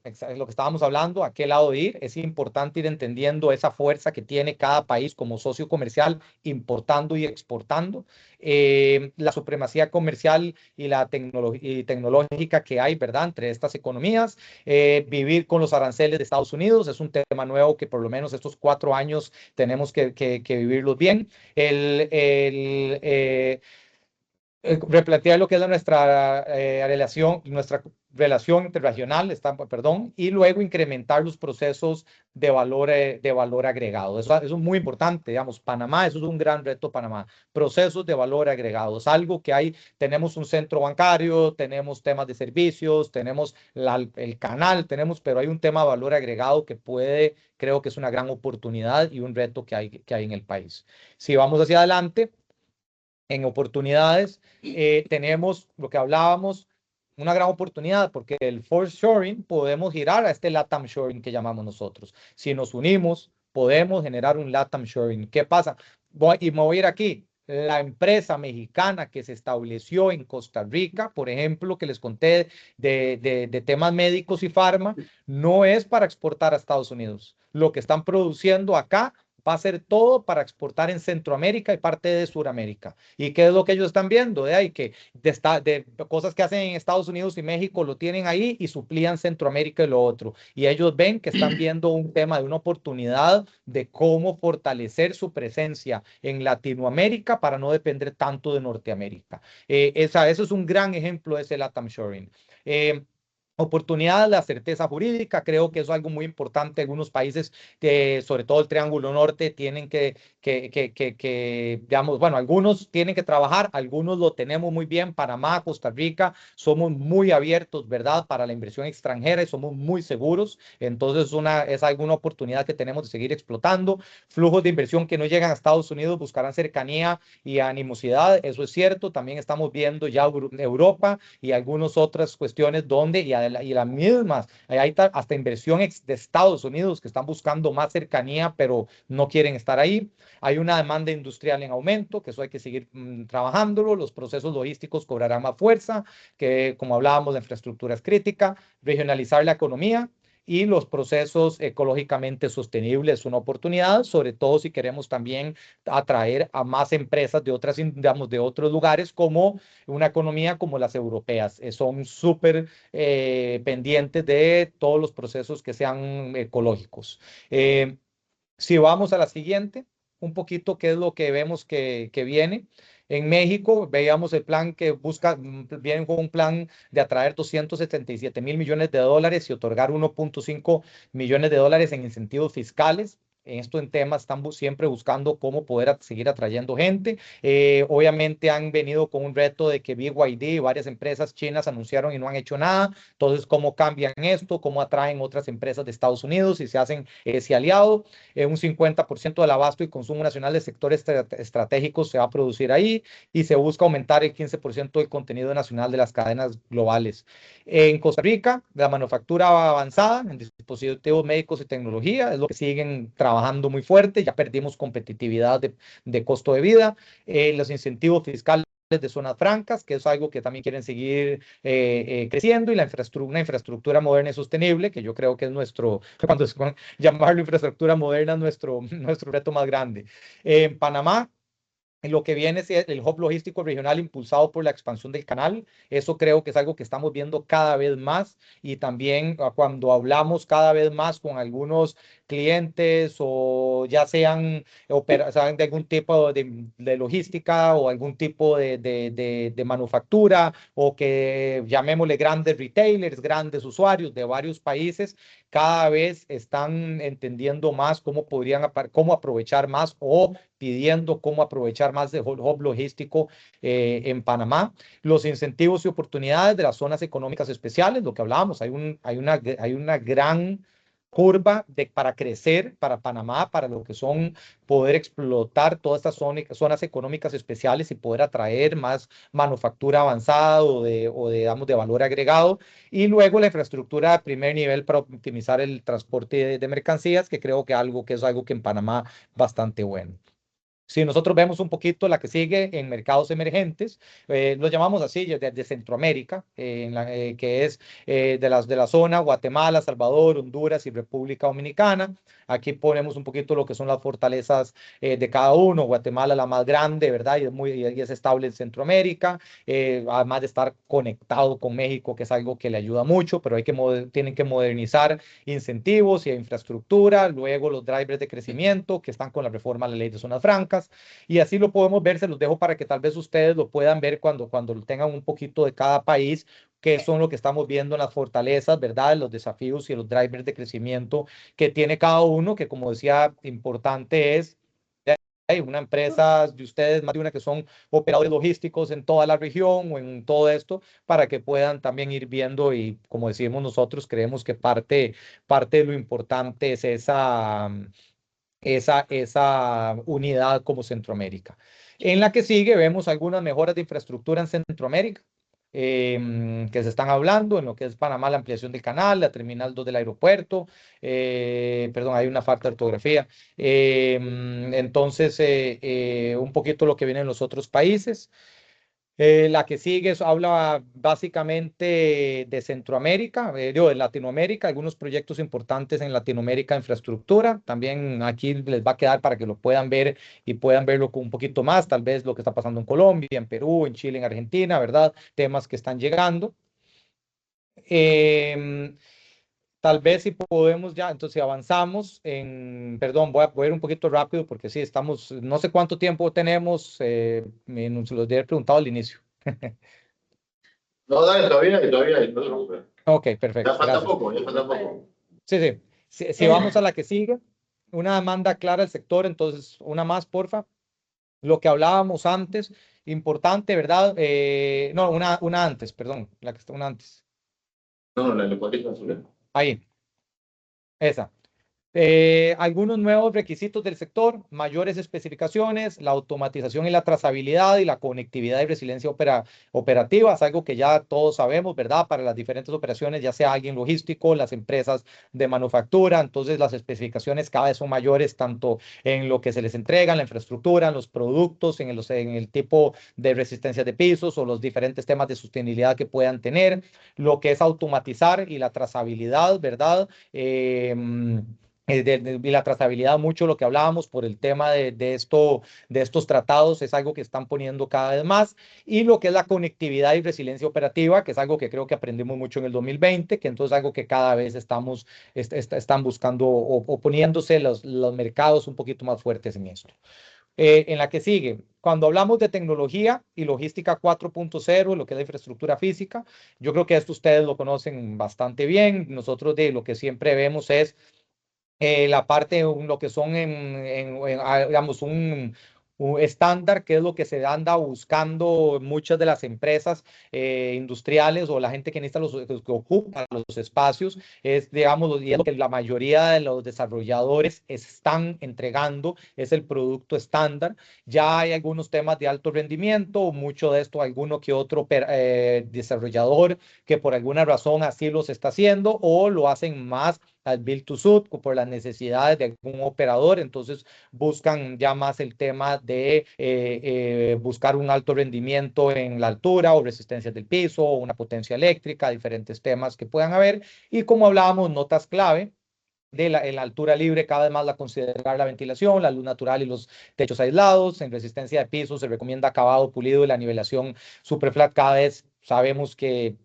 es lo que estábamos hablando, a qué lado ir. Es importante ir entendiendo esa fuerza que tiene cada país como socio comercial, importando y exportando. La supremacía comercial y la tecnológica que hay, ¿verdad?, entre estas economías. Vivir con los aranceles de Estados Unidos es un tema nuevo que por lo menos estos 4 años tenemos que vivirlos bien. Replantear lo que es nuestra relación interregional, perdón, y luego incrementar los procesos de valor agregado. Eso es muy importante, digamos, Panamá, eso es un gran reto Panamá, procesos de valor agregado, es algo que hay, tenemos un centro bancario, tenemos temas de servicios, tenemos el canal, pero hay un tema de valor agregado que creo que es una gran oportunidad y un reto que hay en el país. Si vamos hacia adelante, en oportunidades, tenemos lo que hablábamos, una gran oportunidad, porque el force shoring podemos girar a este LATAM shoring que llamamos nosotros. Si nos unimos, podemos generar un LATAM shoring. ¿Qué pasa? Y me voy a ir aquí. La empresa mexicana que se estableció en Costa Rica, por ejemplo, que les conté de temas médicos y farma, no es para exportar a Estados Unidos. Lo que están produciendo acá va a ser todo para exportar en Centroamérica y parte de Sudamérica. ¿Y qué es lo que ellos están viendo? De ahí que de cosas que hacen en Estados Unidos y México lo tienen ahí y suplían Centroamérica y lo otro. Y ellos ven que están viendo un tema de una oportunidad de cómo fortalecer su presencia en Latinoamérica para no depender tanto de Norteamérica. Eso es un gran ejemplo de ese LATAM Shoring. Oportunidad, la certeza jurídica, creo que eso es algo muy importante. Algunos países, sobre todo el Triángulo Norte, tienen digamos, bueno, algunos tienen que trabajar, algunos lo tenemos muy bien. Panamá, Costa Rica, somos muy abiertos, ¿verdad?, para la inversión extranjera y somos muy seguros. Entonces, es alguna oportunidad que tenemos de seguir explotando. Flujos de inversión que no llegan a Estados Unidos buscarán cercanía y animosidad, eso es cierto. También estamos viendo ya Europa y algunas otras cuestiones donde, y las mismas, hay hasta inversión de Estados Unidos que están buscando más cercanía, pero no quieren estar ahí. Hay una demanda industrial en aumento, que eso hay que seguir trabajándolo. Los procesos logísticos cobrarán más fuerza, que como hablábamos, la infraestructura es crítica. Regionalizar la economía y los procesos ecológicamente sostenibles es una oportunidad, sobre todo si queremos también atraer a más empresas de digamos, de otros lugares, como una economía como las europeas. Son súper pendientes de todos los procesos que sean ecológicos. Si vamos a la siguiente, un poquito qué es lo que vemos que viene. En México veíamos el plan que viene con un plan de atraer 277.000 millones de dólares y otorgar 1.5 millones de dólares en incentivos fiscales. En esto en temas están siempre buscando cómo poder seguir atrayendo gente. Obviamente han venido con un reto de que BYD y varias empresas chinas anunciaron y no han hecho nada. Entonces, ¿cómo cambian esto? ¿Cómo atraen otras empresas de Estados Unidos y se hacen ese aliado? Un 50% del abasto y consumo nacional de sectores estratégicos se va a producir ahí, y se busca aumentar el 15% del contenido nacional de las cadenas globales. En Costa Rica, la manufactura avanzada en dispositivos médicos y tecnología es lo que siguen trabajando muy fuerte. Ya perdimos competitividad de costo de vida. Los incentivos fiscales de zonas francas, que es algo que también quieren seguir creciendo, y una infraestructura moderna y sostenible, que yo creo que es llamarlo infraestructura moderna es nuestro reto más grande. En Panamá, lo que viene es el hub logístico regional impulsado por la expansión del canal. Eso creo que es algo que estamos viendo cada vez más, y también cuando hablamos cada vez más con algunos clientes, o ya sean de algún tipo de logística o algún tipo de manufactura, o que llamémosle grandes retailers, grandes usuarios de varios países, cada vez están entendiendo más cómo aprovechar más, o pidiendo cómo aprovechar más de hub logístico en Panamá. Los incentivos y oportunidades de las zonas económicas especiales, lo que hablábamos, hay una gran curva para crecer para Panamá, para lo que son poder explotar todas estas zonas económicas especiales y poder atraer más manufactura avanzada digamos, de valor agregado. Y luego la infraestructura de primer nivel para optimizar el transporte de mercancías, que creo que es algo que en Panamá bastante bueno. Si nosotros vemos un poquito la que sigue en mercados emergentes, lo llamamos así, de Centroamérica, que es de la zona Guatemala, Salvador, Honduras y República Dominicana. Aquí ponemos un poquito lo que son las fortalezas de cada uno. Guatemala la más grande, ¿verdad? Y es estable en Centroamérica, además de estar conectado con México, que es algo que le ayuda mucho, pero tienen que modernizar incentivos y infraestructura, luego los drivers de crecimiento que están con la reforma a la ley de zonas francas, y así lo podemos ver, se los dejo para que tal vez ustedes lo puedan ver cuando tengan un poquito de cada país, que son lo que estamos viendo en las fortalezas, ¿verdad? Los desafíos y los drivers de crecimiento que tiene cada uno, que como decía, importante es hay una empresa de ustedes, más de una, que son operadores logísticos en toda la región o en todo esto, para que puedan también ir viendo y, como decimos nosotros, creemos que parte de lo importante es esa unidad como Centroamérica. En la que sigue vemos algunas mejoras de infraestructura en Centroamérica, que se están hablando en lo que es Panamá, la ampliación del canal, la terminal 2 del aeropuerto, perdón, hay una falta de ortografía. Entonces, un poquito lo que viene en los otros países. La que sigue habla básicamente de Centroamérica, digo, de Latinoamérica, algunos proyectos importantes en Latinoamérica, infraestructura. También aquí les va a quedar para que lo puedan ver y puedan verlo con un poquito más, tal vez lo que está pasando en Colombia, en Perú, en Chile, en Argentina, ¿verdad? Temas que están llegando. Em, Tal vez si podemos ya, entonces si avanzamos perdón, voy a ir un poquito rápido porque sí, estamos, no sé cuánto tiempo tenemos, se los había preguntado al inicio. No, dale, todavía, no te preocupes. Ok, perfecto, gracias. Ya falta poco. Sí, sí. Si vamos a la que sigue, una demanda clara del sector, entonces una más, porfa. Lo que hablábamos antes, importante, ¿verdad? No, una antes, perdón, la que está una antes. No, la de cualquier azul. Ahí, esa. Algunos nuevos requisitos del sector, mayores especificaciones, la automatización y la trazabilidad y la conectividad y resiliencia operativa, es algo que ya todos sabemos, ¿verdad? Para las diferentes operaciones, ya sea alguien logístico, las empresas de manufactura, entonces las especificaciones cada vez son mayores, tanto en lo que se les entrega, en la infraestructura, en los productos, en el tipo de resistencia de pisos o los diferentes temas de sostenibilidad que puedan tener, lo que es automatizar y la trazabilidad, ¿verdad? Y la trazabilidad, mucho lo que hablábamos por el tema de estos tratados, es algo que están poniendo cada vez más, y lo que es la conectividad y resiliencia operativa, que es algo que creo que aprendimos mucho en el 2020, que entonces es algo que cada vez están buscando o poniéndose los mercados un poquito más fuertes en esto. En la que sigue, cuando hablamos de tecnología y logística 4.0, lo que es la infraestructura física, yo creo que esto ustedes lo conocen bastante bien. Nosotros de lo que siempre vemos es la parte, lo que son digamos, un estándar, que es lo que se anda buscando muchas de las empresas industriales o la gente que necesita que ocupa los espacios, es, digamos, y es lo que la mayoría de los desarrolladores están entregando, es el producto estándar. Ya hay algunos temas de alto rendimiento, mucho de esto, alguno que otro desarrollador que por alguna razón así los está haciendo o lo hacen más al build to suit por las necesidades de algún operador, entonces buscan ya más el tema de buscar un alto rendimiento en la altura o resistencia del piso o una potencia eléctrica, diferentes temas que puedan haber, y como hablábamos, notas clave en la altura libre, cada vez más considerar la ventilación, la luz natural y los techos aislados. En resistencia de piso se recomienda acabado pulido y la nivelación super flat. Cada vez sabemos que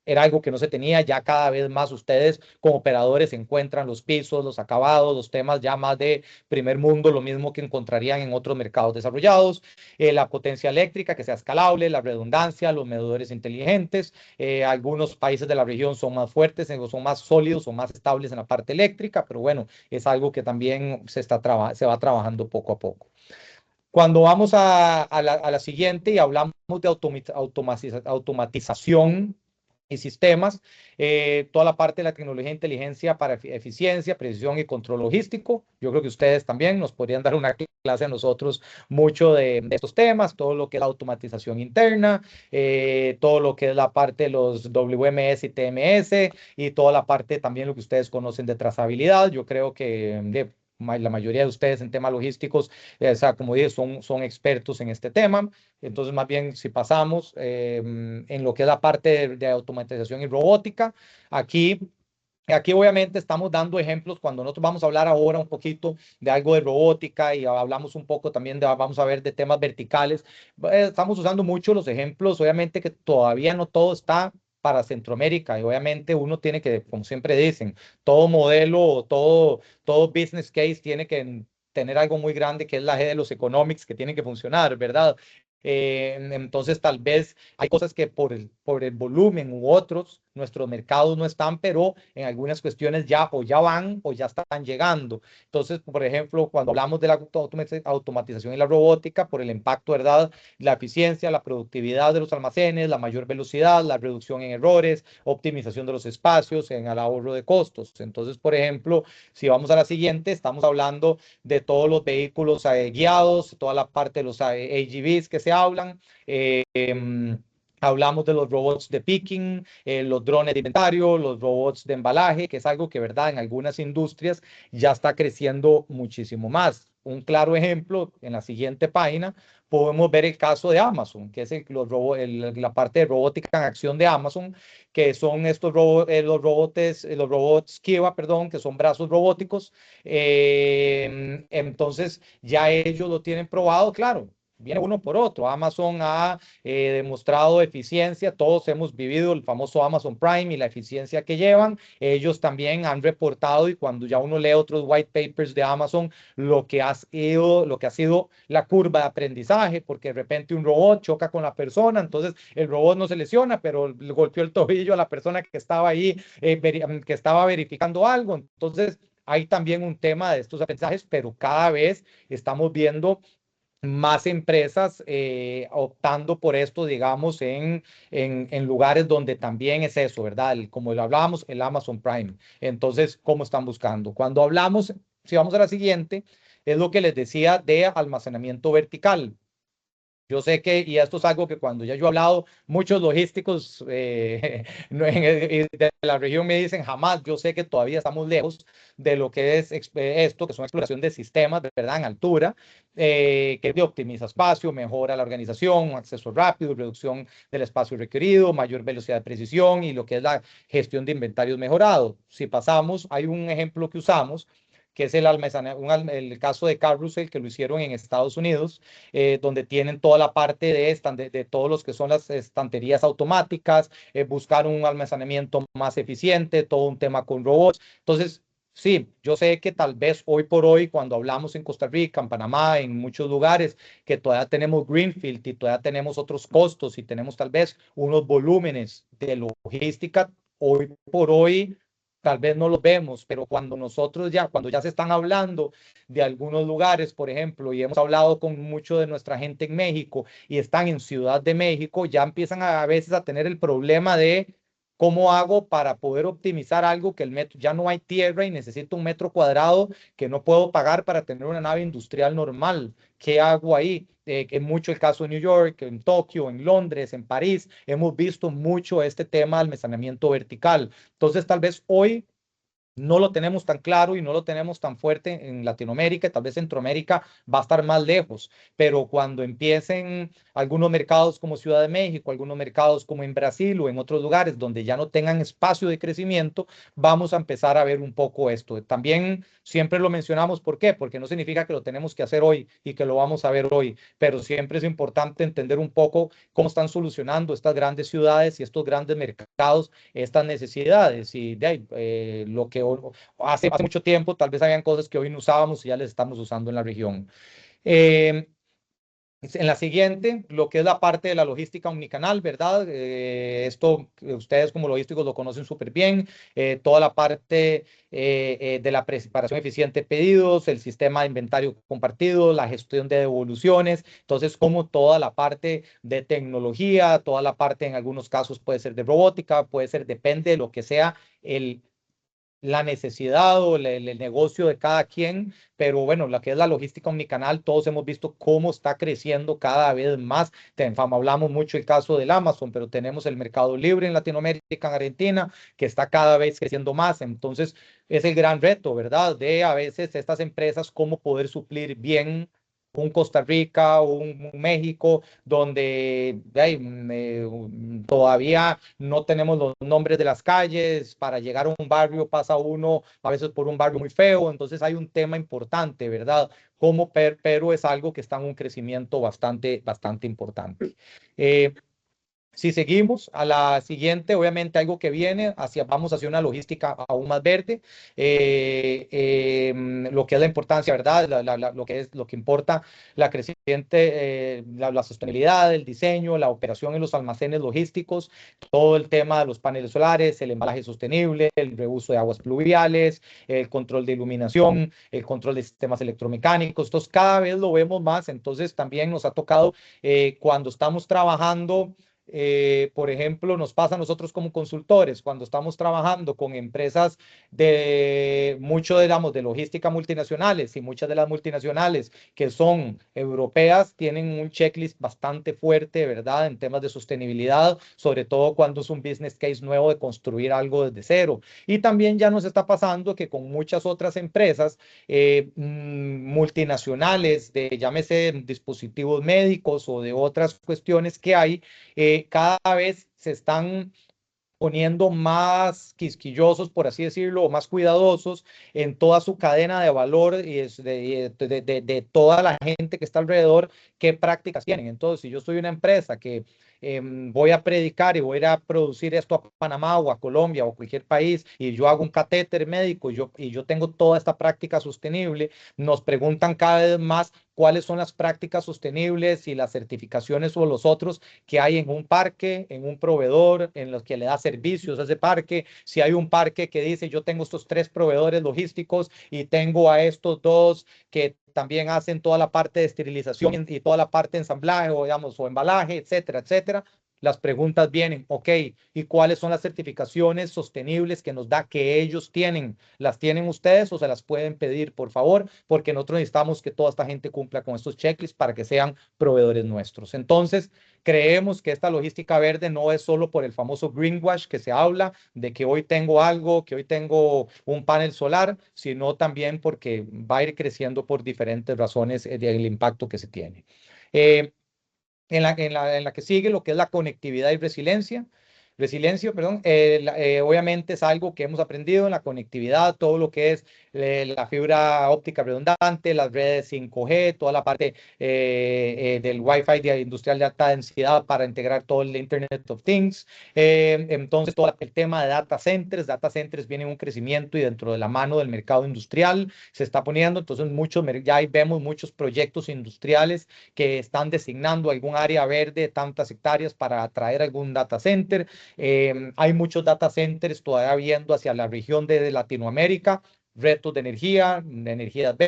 era algo que no se tenía, ya cada vez más ustedes como operadores encuentran los pisos, los acabados, los temas ya más de primer mundo, lo mismo que encontrarían en otros mercados desarrollados. La potencia eléctrica que sea escalable, la redundancia, los medidores inteligentes. Algunos países de la región son más fuertes, son más sólidos, son más estables en la parte eléctrica, pero bueno, es algo que también se va trabajando poco a poco. Cuando vamos a la siguiente y hablamos de automatización y sistemas, toda la parte de la tecnología de inteligencia para eficiencia, precisión y control logístico. Yo creo que ustedes también nos podrían dar una clase a nosotros mucho de estos temas, todo lo que es la automatización interna, todo lo que es la parte de los WMS y TMS y toda la parte también lo que ustedes conocen de trazabilidad. Yo creo que la mayoría de ustedes en temas logísticos, o sea, como dije, son expertos en este tema. Entonces, más bien, si pasamos en lo que es la parte de automatización y robótica, aquí aquí obviamente estamos dando ejemplos cuando nosotros vamos a hablar ahora un poquito de algo de robótica y hablamos un poco también vamos a ver de temas verticales. Estamos usando mucho los ejemplos, obviamente que todavía no todo está para Centroamérica y obviamente uno tiene que, como siempre dicen, todo modelo o todo business case tiene que tener algo muy grande que es la G de los economics que tienen que funcionar, ¿verdad? Entonces tal vez hay cosas que por el volumen u otros, nuestros mercados no están, pero en algunas cuestiones ya o ya van o ya están llegando. Entonces, por ejemplo, cuando hablamos de la automatización y la robótica, por el impacto, ¿verdad? La eficiencia, la productividad de los almacenes, la mayor velocidad, la reducción en errores, optimización de los espacios, en el ahorro de costos. Entonces, por ejemplo, si vamos a la siguiente, estamos hablando de todos los vehículos guiados, toda la parte de los AGVs que se hablan. Hablamos de los robots de picking, los drones de inventario, los robots de embalaje, que es algo que, verdad, en algunas industrias ya está creciendo muchísimo más. Un claro ejemplo, en la siguiente página, podemos ver el caso de Amazon, que es la parte de robótica en acción de Amazon, que son estos los robots Kiva, perdón, que son brazos robóticos. Entonces, ya ellos lo tienen probado, claro. Viene uno por otro. Amazon ha demostrado eficiencia. Todos hemos vivido el famoso Amazon Prime y la eficiencia que llevan. Ellos también han reportado y cuando ya uno lee otros white papers de Amazon, lo que ha sido la curva de aprendizaje, porque de repente un robot choca con la persona, entonces el robot no se lesiona, pero le golpeó el tobillo a la persona que estaba ahí, que estaba verificando algo. Entonces, hay también un tema de estos aprendizajes, pero cada vez estamos viendo más empresas optando por esto, digamos, en lugares donde también es eso, ¿verdad? Como lo hablábamos, el Amazon Prime. Entonces, ¿cómo están buscando? Cuando hablamos, si vamos a la siguiente, es lo que les decía de almacenamiento vertical. Yo sé que, y esto es algo que cuando ya yo he hablado, muchos logísticos de la región me dicen jamás, yo sé que todavía estamos lejos de lo que es esto, que son exploración de sistemas, ¿verdad? En altura, que optimiza espacio, mejora la organización, acceso rápido, reducción del espacio requerido, mayor velocidad de precisión y lo que es la gestión de inventarios mejorado. Si pasamos, hay un ejemplo que usamos que es el caso de Carrusel, que lo hicieron en Estados Unidos, donde tienen toda la parte de todos los que son las estanterías automáticas, buscar un almacenamiento más eficiente, todo un tema con robots. Entonces, sí, yo sé que tal vez hoy por hoy, cuando hablamos en Costa Rica, en Panamá, en muchos lugares, que todavía tenemos Greenfield y todavía tenemos otros costos y tenemos tal vez unos volúmenes de logística, hoy por hoy tal vez no los vemos, pero cuando ya se están hablando de algunos lugares, por ejemplo, y hemos hablado con mucho de nuestra gente en México y están en Ciudad de México, ya empiezan a veces a tener el problema de cómo hago para poder optimizar algo que el metro, ya no hay tierra y necesito un metro cuadrado que no puedo pagar para tener una nave industrial normal. ¿Qué hago ahí? En mucho el caso de New York, en Tokio, en Londres, en París, hemos visto mucho este tema de almacenamiento vertical. Entonces, tal vez hoy no lo tenemos tan claro y no lo tenemos tan fuerte en Latinoamérica, tal vez Centroamérica va a estar más lejos, pero cuando empiecen algunos mercados como Ciudad de México, algunos mercados como en Brasil o en otros lugares donde ya no tengan espacio de crecimiento, vamos a empezar a ver un poco esto. También siempre lo mencionamos, ¿por qué? Porque no significa que lo tenemos que hacer hoy y que lo vamos a ver hoy, pero siempre es importante entender un poco cómo están solucionando estas grandes ciudades y estos grandes mercados estas necesidades y lo que hace mucho tiempo tal vez habían cosas que hoy no usábamos y ya les estamos usando en la región. Eh, en la siguiente, lo que es la parte de la logística omnicanal, ¿verdad? Esto ustedes como logísticos lo conocen súper bien. Toda la parte de la preparación eficiente de pedidos, el sistema de inventario compartido, la gestión de devoluciones. Entonces, como toda la parte de tecnología, toda la parte en algunos casos puede ser de robótica, puede ser, depende de lo que sea el la necesidad o el negocio de cada quien, pero bueno, lo que es la logística omnicanal, todos hemos visto cómo está creciendo cada vez más. Hablamos mucho el caso del Amazon, pero tenemos el Mercado Libre en Latinoamérica, en Argentina, que está cada vez creciendo más. Entonces, es el gran reto, ¿verdad? De a veces estas empresas, cómo poder suplir bien un Costa Rica, un México, donde todavía no tenemos los nombres de las calles. Para llegar a un barrio pasa uno a veces por un barrio muy feo, entonces hay un tema importante, ¿verdad? Pero es algo que está en un crecimiento bastante importante. Si seguimos a la siguiente, obviamente algo que viene, vamos hacia una logística aún más verde, lo que es la importancia, ¿verdad? Lo que importa, la creciente, la sostenibilidad, el diseño, la operación en los almacenes logísticos, todo el tema de los paneles solares, el embalaje sostenible, el reuso de aguas pluviales, el control de iluminación, el control de sistemas electromecánicos. Entonces, cada vez lo vemos más. Entonces, también nos ha tocado cuando estamos trabajando. Por ejemplo, nos pasa a nosotros como consultores cuando estamos trabajando con empresas digamos, de logística multinacionales, y muchas de las multinacionales que son europeas tienen un checklist bastante fuerte, ¿verdad? En temas de sostenibilidad, sobre todo cuando es un business case nuevo de construir algo desde cero. Y también ya nos está pasando que con muchas otras empresas multinacionales, llámese dispositivos médicos o de otras cuestiones que hay, cada vez se están poniendo más quisquillosos, por así decirlo, o más cuidadosos en toda su cadena de valor y de toda la gente que está alrededor, qué prácticas tienen. Entonces, si yo soy una empresa que voy a predicar y voy a ir a producir esto a Panamá o a Colombia o a cualquier país, y yo hago un catéter médico y yo tengo toda esta práctica sostenible, nos preguntan cada vez más cuáles son las prácticas sostenibles y las certificaciones o los otros que hay en un parque, en un proveedor, en los que le da servicios a ese parque. Si hay un parque que dice yo tengo estos 3 proveedores logísticos y tengo a estos 2 que también hacen toda la parte de esterilización y toda la parte de ensamblaje o, digamos, o embalaje, etcétera, etcétera. Las preguntas vienen, ok, ¿y cuáles son las certificaciones sostenibles que nos da que ellos tienen? ¿Las tienen ustedes o se las pueden pedir, por favor? Porque nosotros necesitamos que toda esta gente cumpla con estos checklists para que sean proveedores nuestros. Entonces, creemos que esta logística verde no es solo por el famoso greenwash que se habla de que hoy tengo algo, que hoy tengo un panel solar, sino también porque va a ir creciendo por diferentes razones del impacto que se tiene. En la que sigue, lo que es la conectividad y resiliencia. Resiliencia, perdón, obviamente es algo que hemos aprendido en la conectividad, todo lo que es la fibra óptica redundante, las redes 5G, toda la parte del Wi-Fi industrial de alta densidad para integrar todo el Internet of Things. Entonces, todo el tema de data centers viene en un crecimiento y dentro de la mano del mercado industrial se está poniendo. Entonces, ya ahí vemos muchos proyectos industriales que están designando algún área verde de tantas hectáreas para atraer algún data center. Hay muchos data centers todavía viendo hacia la región de Latinoamérica, retos de energías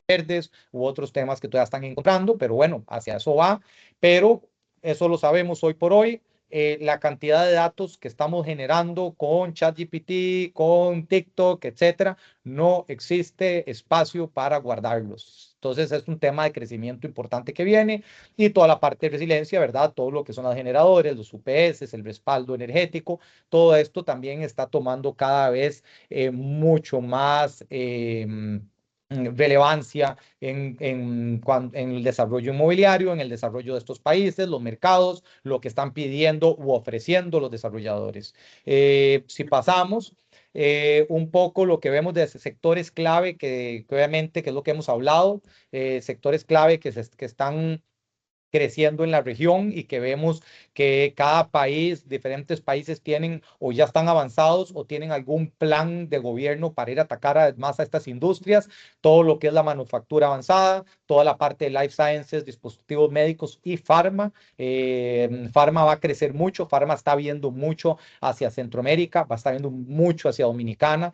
verdes u otros temas que todavía están encontrando, pero bueno, hacia eso va. Pero eso lo sabemos hoy por hoy. La cantidad de datos que estamos generando con ChatGPT, con TikTok, etcétera, no existe espacio para guardarlos. Entonces es un tema de crecimiento importante que viene, y toda la parte de resiliencia, ¿verdad? Todo lo que son los generadores, los UPS, el respaldo energético, todo esto también está tomando cada vez mucho más relevancia en el desarrollo inmobiliario, en el desarrollo de estos países, los mercados, lo que están pidiendo u ofreciendo los desarrolladores. Si pasamos un poco lo que vemos de sectores clave, que obviamente que es lo que hemos hablado, sectores clave que están creciendo en la región y que vemos que cada país, diferentes países tienen o ya están avanzados o tienen algún plan de gobierno para ir a atacar más a estas industrias, todo lo que es la manufactura avanzada, toda la parte de life sciences, dispositivos médicos y farma. Farma va a crecer mucho, farma está viendo mucho hacia Centroamérica, va a estar viendo mucho hacia Dominicana,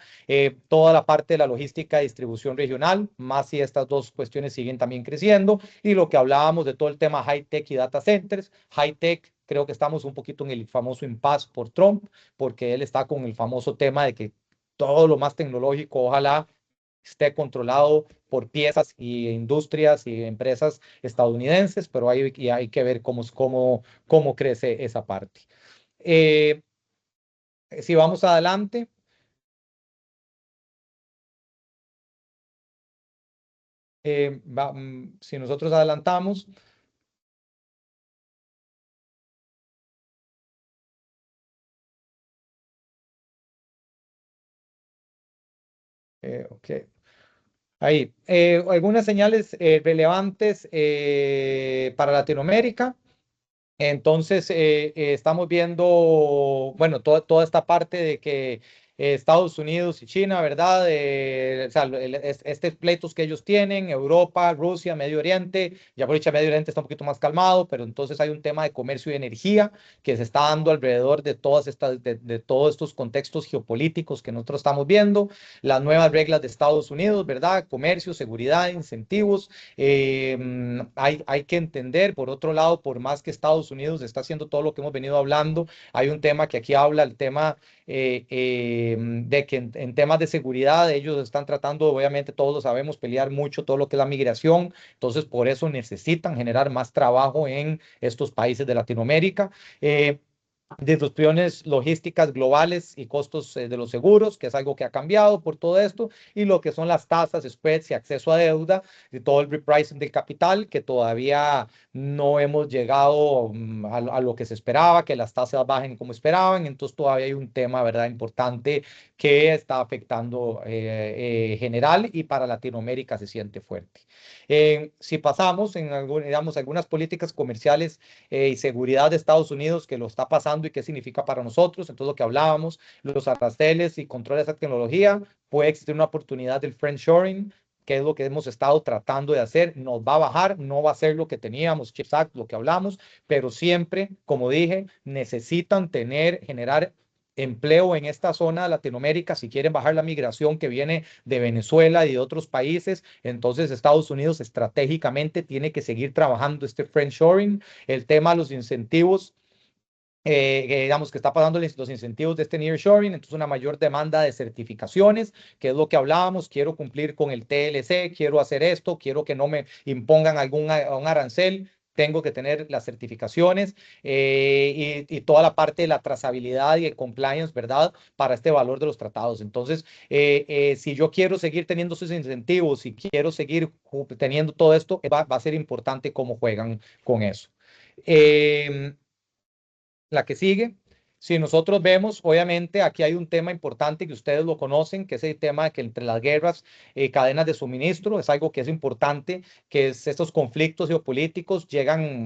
toda la parte de la logística y distribución regional, más si estas dos cuestiones siguen también creciendo, y lo que hablábamos de todo el tema high tech y data centers. High tech, creo que estamos un poquito en el famoso impasse por Trump, porque él está con el famoso tema de que todo lo más tecnológico, ojalá esté controlado por piezas y industrias y empresas estadounidenses, pero hay que ver cómo crece esa parte. Si vamos adelante, si nosotros adelantamos, ok. Ahí, algunas señales relevantes para Latinoamérica. Entonces, estamos viendo, bueno, toda esta parte de que Estados Unidos y China, ¿verdad? O sea, estos pleitos que ellos tienen, Europa, Rusia, Medio Oriente, ya por dicha Medio Oriente está un poquito más calmado, pero entonces hay un tema de comercio y energía que se está dando alrededor de de todos estos contextos geopolíticos que nosotros estamos viendo, las nuevas reglas de Estados Unidos, ¿verdad? Comercio, seguridad, incentivos. Hay que entender, por otro lado, por más que Estados Unidos está haciendo todo lo que hemos venido hablando, hay un tema que aquí habla, el tema de que en temas de seguridad ellos están tratando, obviamente todos lo sabemos, pelear mucho todo lo que es la migración, entonces por eso necesitan generar más trabajo en estos países de Latinoamérica. Disrupciones logísticas globales y costos de los seguros, que es algo que ha cambiado por todo esto, y lo que son las tasas, spreads y acceso a deuda, y todo el repricing del capital, que todavía no hemos llegado a lo que se esperaba, que las tasas bajen como esperaban, entonces todavía hay un tema, ¿verdad?, importante que está afectando general y para Latinoamérica se siente fuerte. Si pasamos en digamos, algunas políticas comerciales y seguridad de Estados Unidos que lo está pasando y qué significa para nosotros. Entonces, lo que hablábamos, los aranceles y control de esa tecnología, puede existir una oportunidad del friendshoring, que es lo que hemos estado tratando de hacer. Nos va a bajar, no va a ser lo que teníamos, CHIPS Act, lo que hablamos, pero siempre, como dije, necesitan generar empleo en esta zona de Latinoamérica, si quieren bajar la migración que viene de Venezuela y de otros países, entonces Estados Unidos estratégicamente tiene que seguir trabajando este friendshoring, el tema de los incentivos. Digamos que está pasando los incentivos de este nearshoring, entonces una mayor demanda de certificaciones, que es lo que hablábamos, quiero cumplir con el TLC, quiero hacer esto, quiero que no me impongan un arancel, tengo que tener las certificaciones y toda la parte de la trazabilidad y el compliance, ¿verdad? Para este valor de los tratados. Entonces, si yo quiero seguir teniendo esos incentivos, si quiero seguir teniendo todo esto, va a ser importante cómo juegan con eso. La que sigue. Si nosotros vemos, obviamente, aquí hay un tema importante que ustedes lo conocen, que es el tema de que entre las guerras, cadenas de suministro, es algo que es importante, que es estos conflictos geopolíticos llegan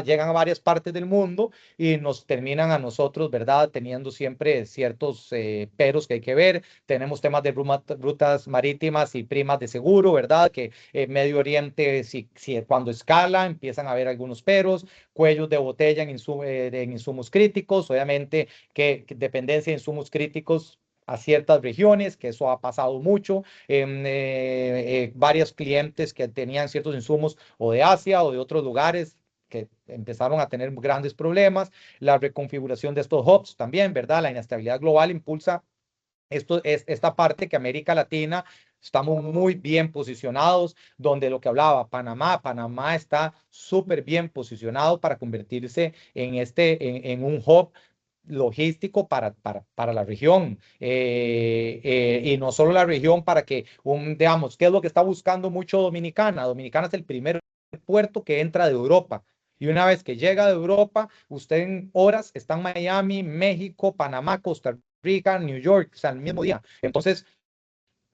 llegan a varias partes del mundo y nos terminan a nosotros, ¿verdad? Teniendo siempre ciertos peros que hay que ver. Tenemos temas de rutas marítimas y primas de seguro, ¿verdad? Que Medio Oriente, cuando escala, empiezan a haber algunos peros, cuellos de botella en insumos críticos, obviamente que dependencia de insumos críticos a ciertas regiones, que eso ha pasado mucho, varios clientes que tenían ciertos insumos o de Asia o de otros lugares que empezaron a tener grandes problemas, la reconfiguración de estos hubs también, ¿verdad? La inestabilidad global impulsa esta parte que América Latina estamos muy bien posicionados, donde lo que hablaba Panamá está súper bien posicionado para convertirse en un hub logístico para la región y no solo la región para que, digamos, ¿qué es lo que está buscando mucho Dominicana? Dominicana es el primer puerto que entra de Europa. Y una vez que llega de Europa, usted en horas está en Miami, México, Panamá, Costa Rica, New York, o sea, el mismo día. Entonces,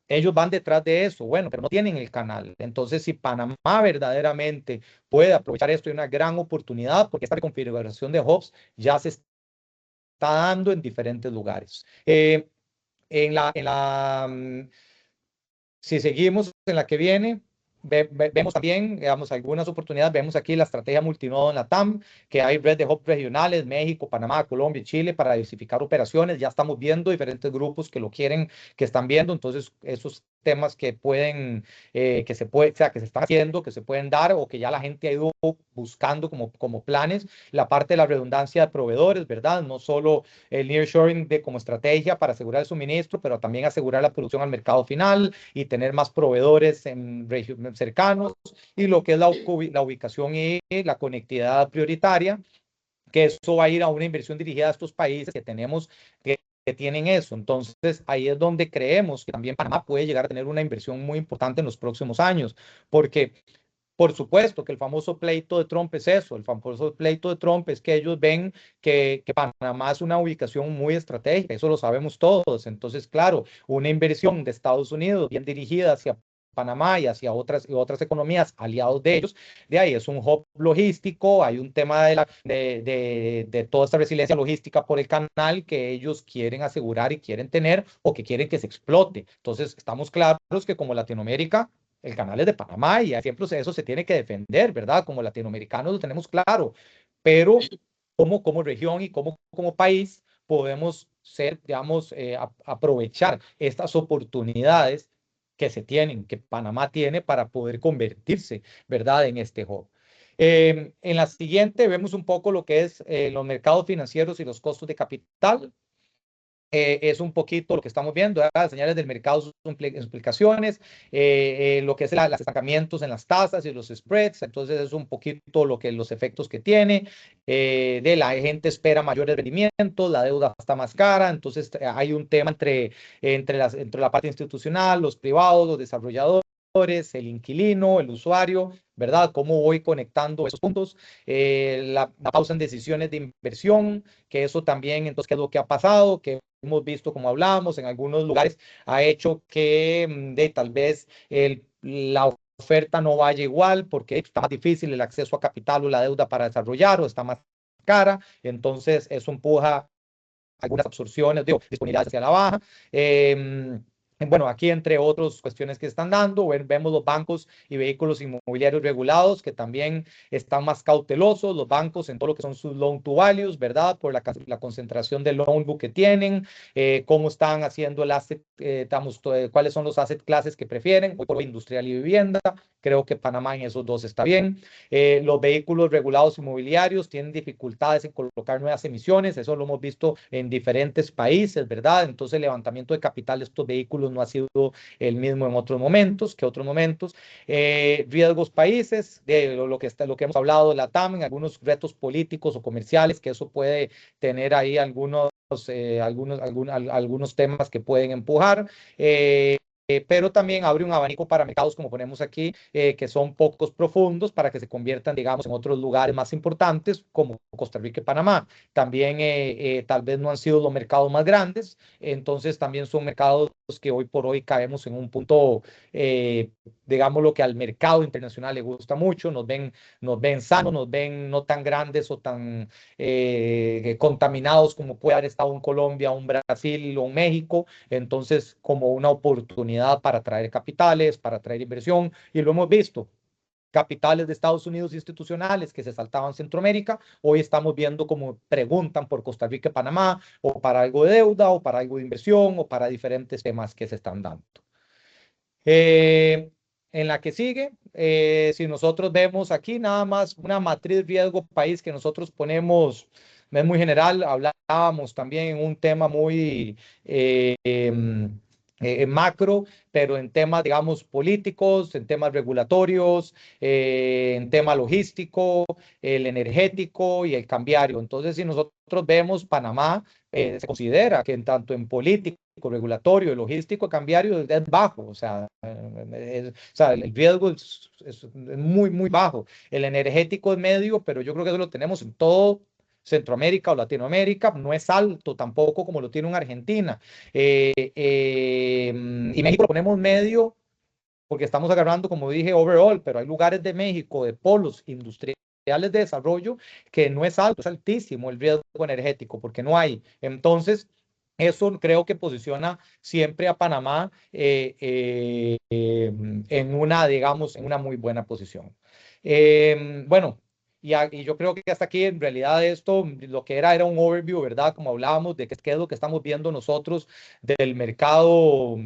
ellos van detrás de eso, bueno, pero no tienen el canal. Entonces, si Panamá verdaderamente puede aprovechar esto, hay una gran oportunidad porque esta configuración de hubs ya se está dando en diferentes lugares. Si seguimos en la que viene, vemos también, digamos, algunas oportunidades. Vemos aquí la estrategia multinodo en la TAM, que hay red de hubs regionales, México, Panamá, Colombia y Chile para diversificar operaciones. Ya estamos viendo diferentes grupos que lo quieren, que están viendo. Entonces, esos temas que pueden, que se están haciendo, que se pueden dar o que ya la gente ha ido buscando como planes. La parte de la redundancia de proveedores, ¿verdad? No solo el nearshoring como estrategia para asegurar el suministro, pero también asegurar la producción al mercado final y tener más proveedores en regiones cercanos, y lo que es la ubicación y la conectividad prioritaria, que eso va a ir a una inversión dirigida a estos países que tienen eso. Entonces, ahí es donde creemos que también Panamá puede llegar a tener una inversión muy importante en los próximos años, porque por supuesto que el famoso pleito de Trump es eso, el famoso pleito de Trump es que ellos ven que Panamá es una ubicación muy estratégica, eso lo sabemos todos. Entonces, claro, una inversión de Estados Unidos bien dirigida hacia Panamá y hacia otras economías aliados de ellos, de ahí es un hub logístico, hay un tema de toda esta resiliencia logística por el canal que ellos quieren asegurar y quieren tener o que quieren que se explote. Entonces, estamos claros que como Latinoamérica, el canal es de Panamá y siempre eso se tiene que defender, ¿verdad? Como latinoamericanos lo tenemos claro, pero como región y como país podemos ser, digamos, aprovechar estas oportunidades que se tienen, que Panamá tiene para poder convertirse, ¿verdad?, en este hub. En la siguiente vemos un poco lo que es los mercados financieros y los costos de capital. Es un poquito lo que estamos viendo, ¿verdad? Señales del mercado, sus implicaciones, lo que es los estancamientos en las tasas y los spreads. Entonces es un poquito los efectos que tiene. De la gente espera mayores rendimientos, la deuda está más cara. Entonces hay un tema entre la parte institucional, los privados, los desarrolladores, el inquilino, el usuario, ¿verdad? ¿Cómo voy conectando esos puntos? La pausa en decisiones de inversión, que eso también, entonces, ¿qué es lo que ha pasado? Que hemos visto, como hablábamos, en algunos lugares ha hecho que tal vez la oferta no vaya igual porque está más difícil el acceso a capital o la deuda para desarrollar, o está más cara. Entonces, eso empuja algunas absorciones, disponibilidades hacia la baja. Bueno, aquí entre otras cuestiones que están dando, vemos los bancos y vehículos inmobiliarios regulados que también están más cautelosos, los bancos en todo lo que son sus loan to values, ¿verdad? Por la concentración del loan book que tienen, cómo están haciendo el asset, cuáles son los asset clases que prefieren, hoy por hoy industrial y vivienda. Creo que Panamá en esos dos está bien. Los vehículos regulados inmobiliarios tienen dificultades en colocar nuevas emisiones, eso lo hemos visto en diferentes países, ¿verdad? Entonces el levantamiento de capital de estos vehículos no ha sido el mismo en otros momentos que otros momentos. Riesgos países, de lo que hemos hablado de la TAM, en algunos retos políticos o comerciales, que eso puede tener ahí algunos temas que pueden empujar. Pero también abre un abanico para mercados, como ponemos aquí, que son pocos profundos para que se conviertan, digamos, en otros lugares más importantes, como Costa Rica y Panamá. También tal vez no han sido los mercados más grandes, entonces también son mercados que hoy por hoy caemos en un punto, digamos, lo que al mercado internacional le gusta mucho, nos ven sanos, nos ven no tan grandes o tan contaminados como puede haber estado en Colombia, un Brasil o un México. Entonces, como una oportunidad para traer capitales, para traer inversión, y lo hemos visto. Capitales de Estados Unidos institucionales que se saltaban Centroamérica, hoy estamos viendo cómo preguntan por Costa Rica y Panamá, o para algo de deuda, o para algo de inversión, o para diferentes temas que se están dando. En la que sigue, si nosotros vemos aquí nada más una matriz riesgo país que nosotros ponemos, es muy general, hablábamos también en un tema muy macro, pero en temas, digamos, políticos, en temas regulatorios, en tema logístico, el energético y el cambiario. Entonces, si nosotros vemos Panamá, se considera que en tanto en político, regulatorio y logístico cambiario es bajo, o sea, el riesgo es muy, muy bajo. El energético es medio, pero yo creo que eso lo tenemos en todo Centroamérica o Latinoamérica, no es alto tampoco como lo tiene una Argentina. Y México lo ponemos medio porque estamos agarrando, como dije, overall, pero hay lugares de México, de polos industriales de desarrollo, que no es alto, es altísimo el riesgo energético, porque no hay. Entonces, eso creo que posiciona siempre a Panamá en una, digamos, en una muy buena posición. Bueno, y yo creo que hasta aquí en realidad esto, lo que era un overview, ¿verdad? Como hablábamos de qué es lo que estamos viendo nosotros del mercado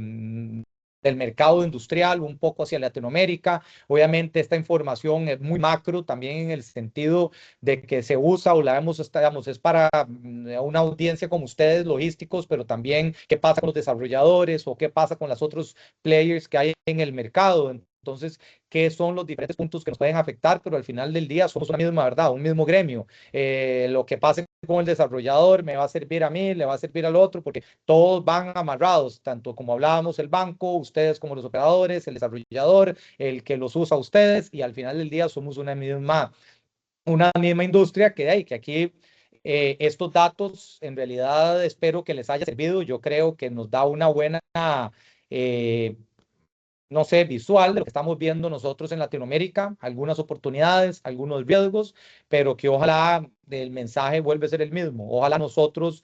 del mercado industrial, un poco hacia Latinoamérica. Obviamente esta información es muy macro, también en el sentido de que se usa o la vemos, digamos, es para una audiencia como ustedes, logísticos, pero también qué pasa con los desarrolladores o qué pasa con los otros players que hay en el mercado. Entonces, ¿qué son los diferentes puntos que nos pueden afectar? Pero al final del día somos una misma verdad, un mismo gremio. Lo que pase con el desarrollador me va a servir a mí, le va a servir al otro, porque todos van amarrados, tanto como hablábamos el banco, ustedes como los operadores, el desarrollador, el que los usa a ustedes, y al final del día somos una misma industria que hay, que aquí estos datos en realidad espero que les haya servido. Yo creo que nos da una buena eh, no sé, visual de lo que estamos viendo nosotros en Latinoamérica, algunas oportunidades, algunos riesgos, pero que ojalá el mensaje vuelva a ser el mismo. Ojalá nosotros,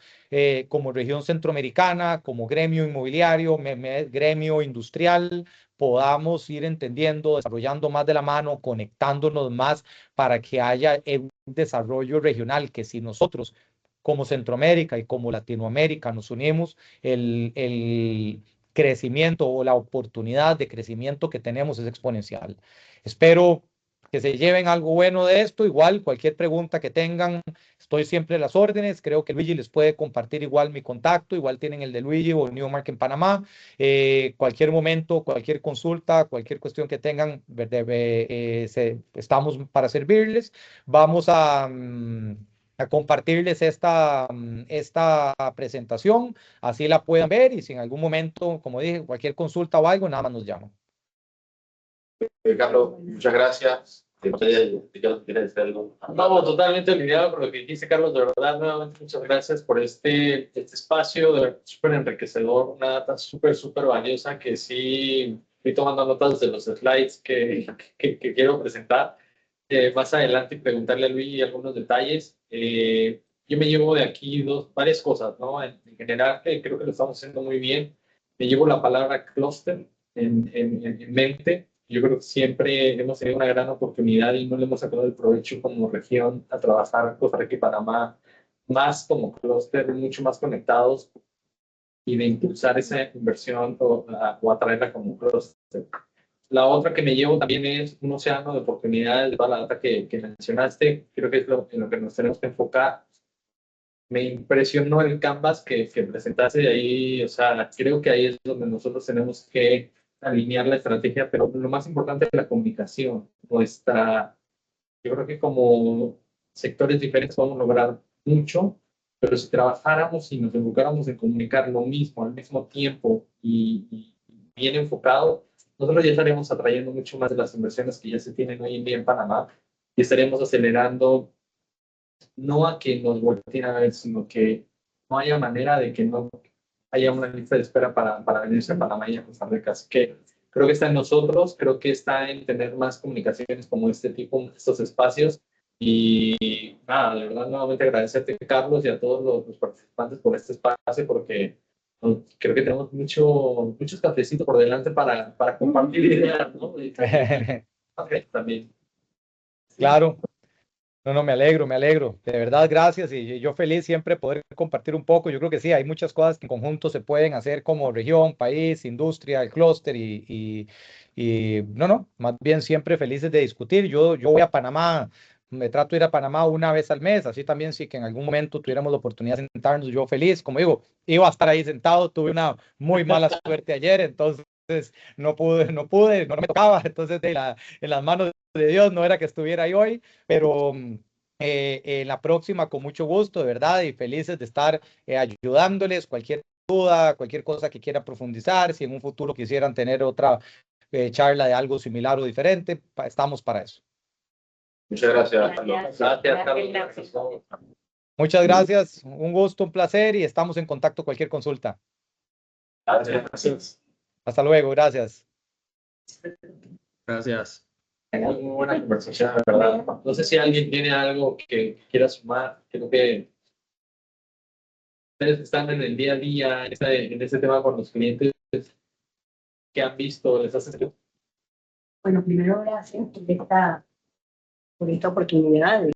como región centroamericana, como gremio inmobiliario, gremio industrial, podamos ir entendiendo, desarrollando más de la mano, conectándonos más para que haya un desarrollo regional, que si nosotros como Centroamérica y como Latinoamérica nos unimos, el crecimiento o la oportunidad de crecimiento que tenemos es exponencial. Espero que se lleven algo bueno de esto. Igual, cualquier pregunta que tengan, estoy siempre a las órdenes. Creo que Luigi les puede compartir igual mi contacto. Igual tienen el de Luigi o Newmark en Panamá. Cualquier momento, cualquier consulta, cualquier cuestión que tengan, estamos para servirles. Vamos a compartirles esta presentación, así la puedan ver, y si en algún momento, como dije, cualquier consulta o algo, nada más nos llaman. Carlos, muchas gracias. No sé, ¿quieres decir algo? Vamos, totalmente alineado con lo que dijiste, Carlos. De verdad, nuevamente, muchas gracias por este espacio, de verdad, súper enriquecedor, una data súper valiosa que sí estoy tomando notas de los slides que quiero presentar. Más adelante preguntarle a Luis algunos detalles. Yo me llevo de aquí varias cosas, ¿no? En general, creo que lo estamos haciendo muy bien. Me llevo la palabra cluster en mente. Yo creo que siempre hemos tenido una gran oportunidad y no le hemos sacado el provecho como región a trabajar Costa Rica y Panamá más como clúster, mucho más conectados, y de impulsar esa inversión o atraerla como clúster. La otra que me llevo también es un océano de oportunidades, de toda la data que mencionaste. Creo que es en lo que nos tenemos que enfocar. Me impresionó el canvas que presentaste de ahí. O sea, creo que ahí es donde nosotros tenemos que alinear la estrategia, pero lo más importante es la comunicación. Yo creo que como sectores diferentes podemos lograr mucho, pero si trabajáramos y nos enfocáramos en comunicar lo mismo al mismo tiempo y bien enfocado, nosotros ya estaríamos atrayendo mucho más de las inversiones que ya se tienen hoy en día en Panamá, y estaríamos acelerando no a que nos volteen a ver, sino que no haya manera de que no haya una lista de espera para venirse a Panamá y a Costa Rica. Así que creo que está en nosotros, creo que está en tener más comunicaciones como este tipo, estos espacios. Y nada, de verdad, nuevamente agradecerte, Carlos, y a todos los participantes por este espacio, porque creo que tenemos muchos cafecitos por delante para compartir ideas, ¿no? También. Claro. No, me alegro. De verdad, gracias. Y yo feliz siempre poder compartir un poco. Yo creo que sí, hay muchas cosas que en conjunto se pueden hacer como región, país, industria, el clúster más bien siempre felices de discutir. Yo voy a Panamá, me trato de ir a Panamá una vez al mes, así también sí que en algún momento tuviéramos la oportunidad de sentarnos, yo feliz. Como digo, iba a estar ahí sentado, tuve una muy mala suerte ayer, entonces no me tocaba. Entonces en las manos de Dios no era que estuviera ahí hoy, pero en la próxima con mucho gusto, de verdad, y felices de estar ayudándoles. Cualquier duda, cualquier cosa que quieran profundizar, si en un futuro quisieran tener otra charla de algo similar o diferente, estamos para eso. Muchas gracias, Carlos. Gracias, Carlos. Muchas gracias, un gusto, un placer, y estamos en contacto cualquier consulta. Gracias. Hasta luego, gracias. Gracias. Muy buena conversación, de verdad. No sé si alguien tiene algo que quiera sumar. Creo que ustedes están en el día a día en este tema con los clientes que han visto, les hace sentido. Bueno, primero gracias por esta oportunidad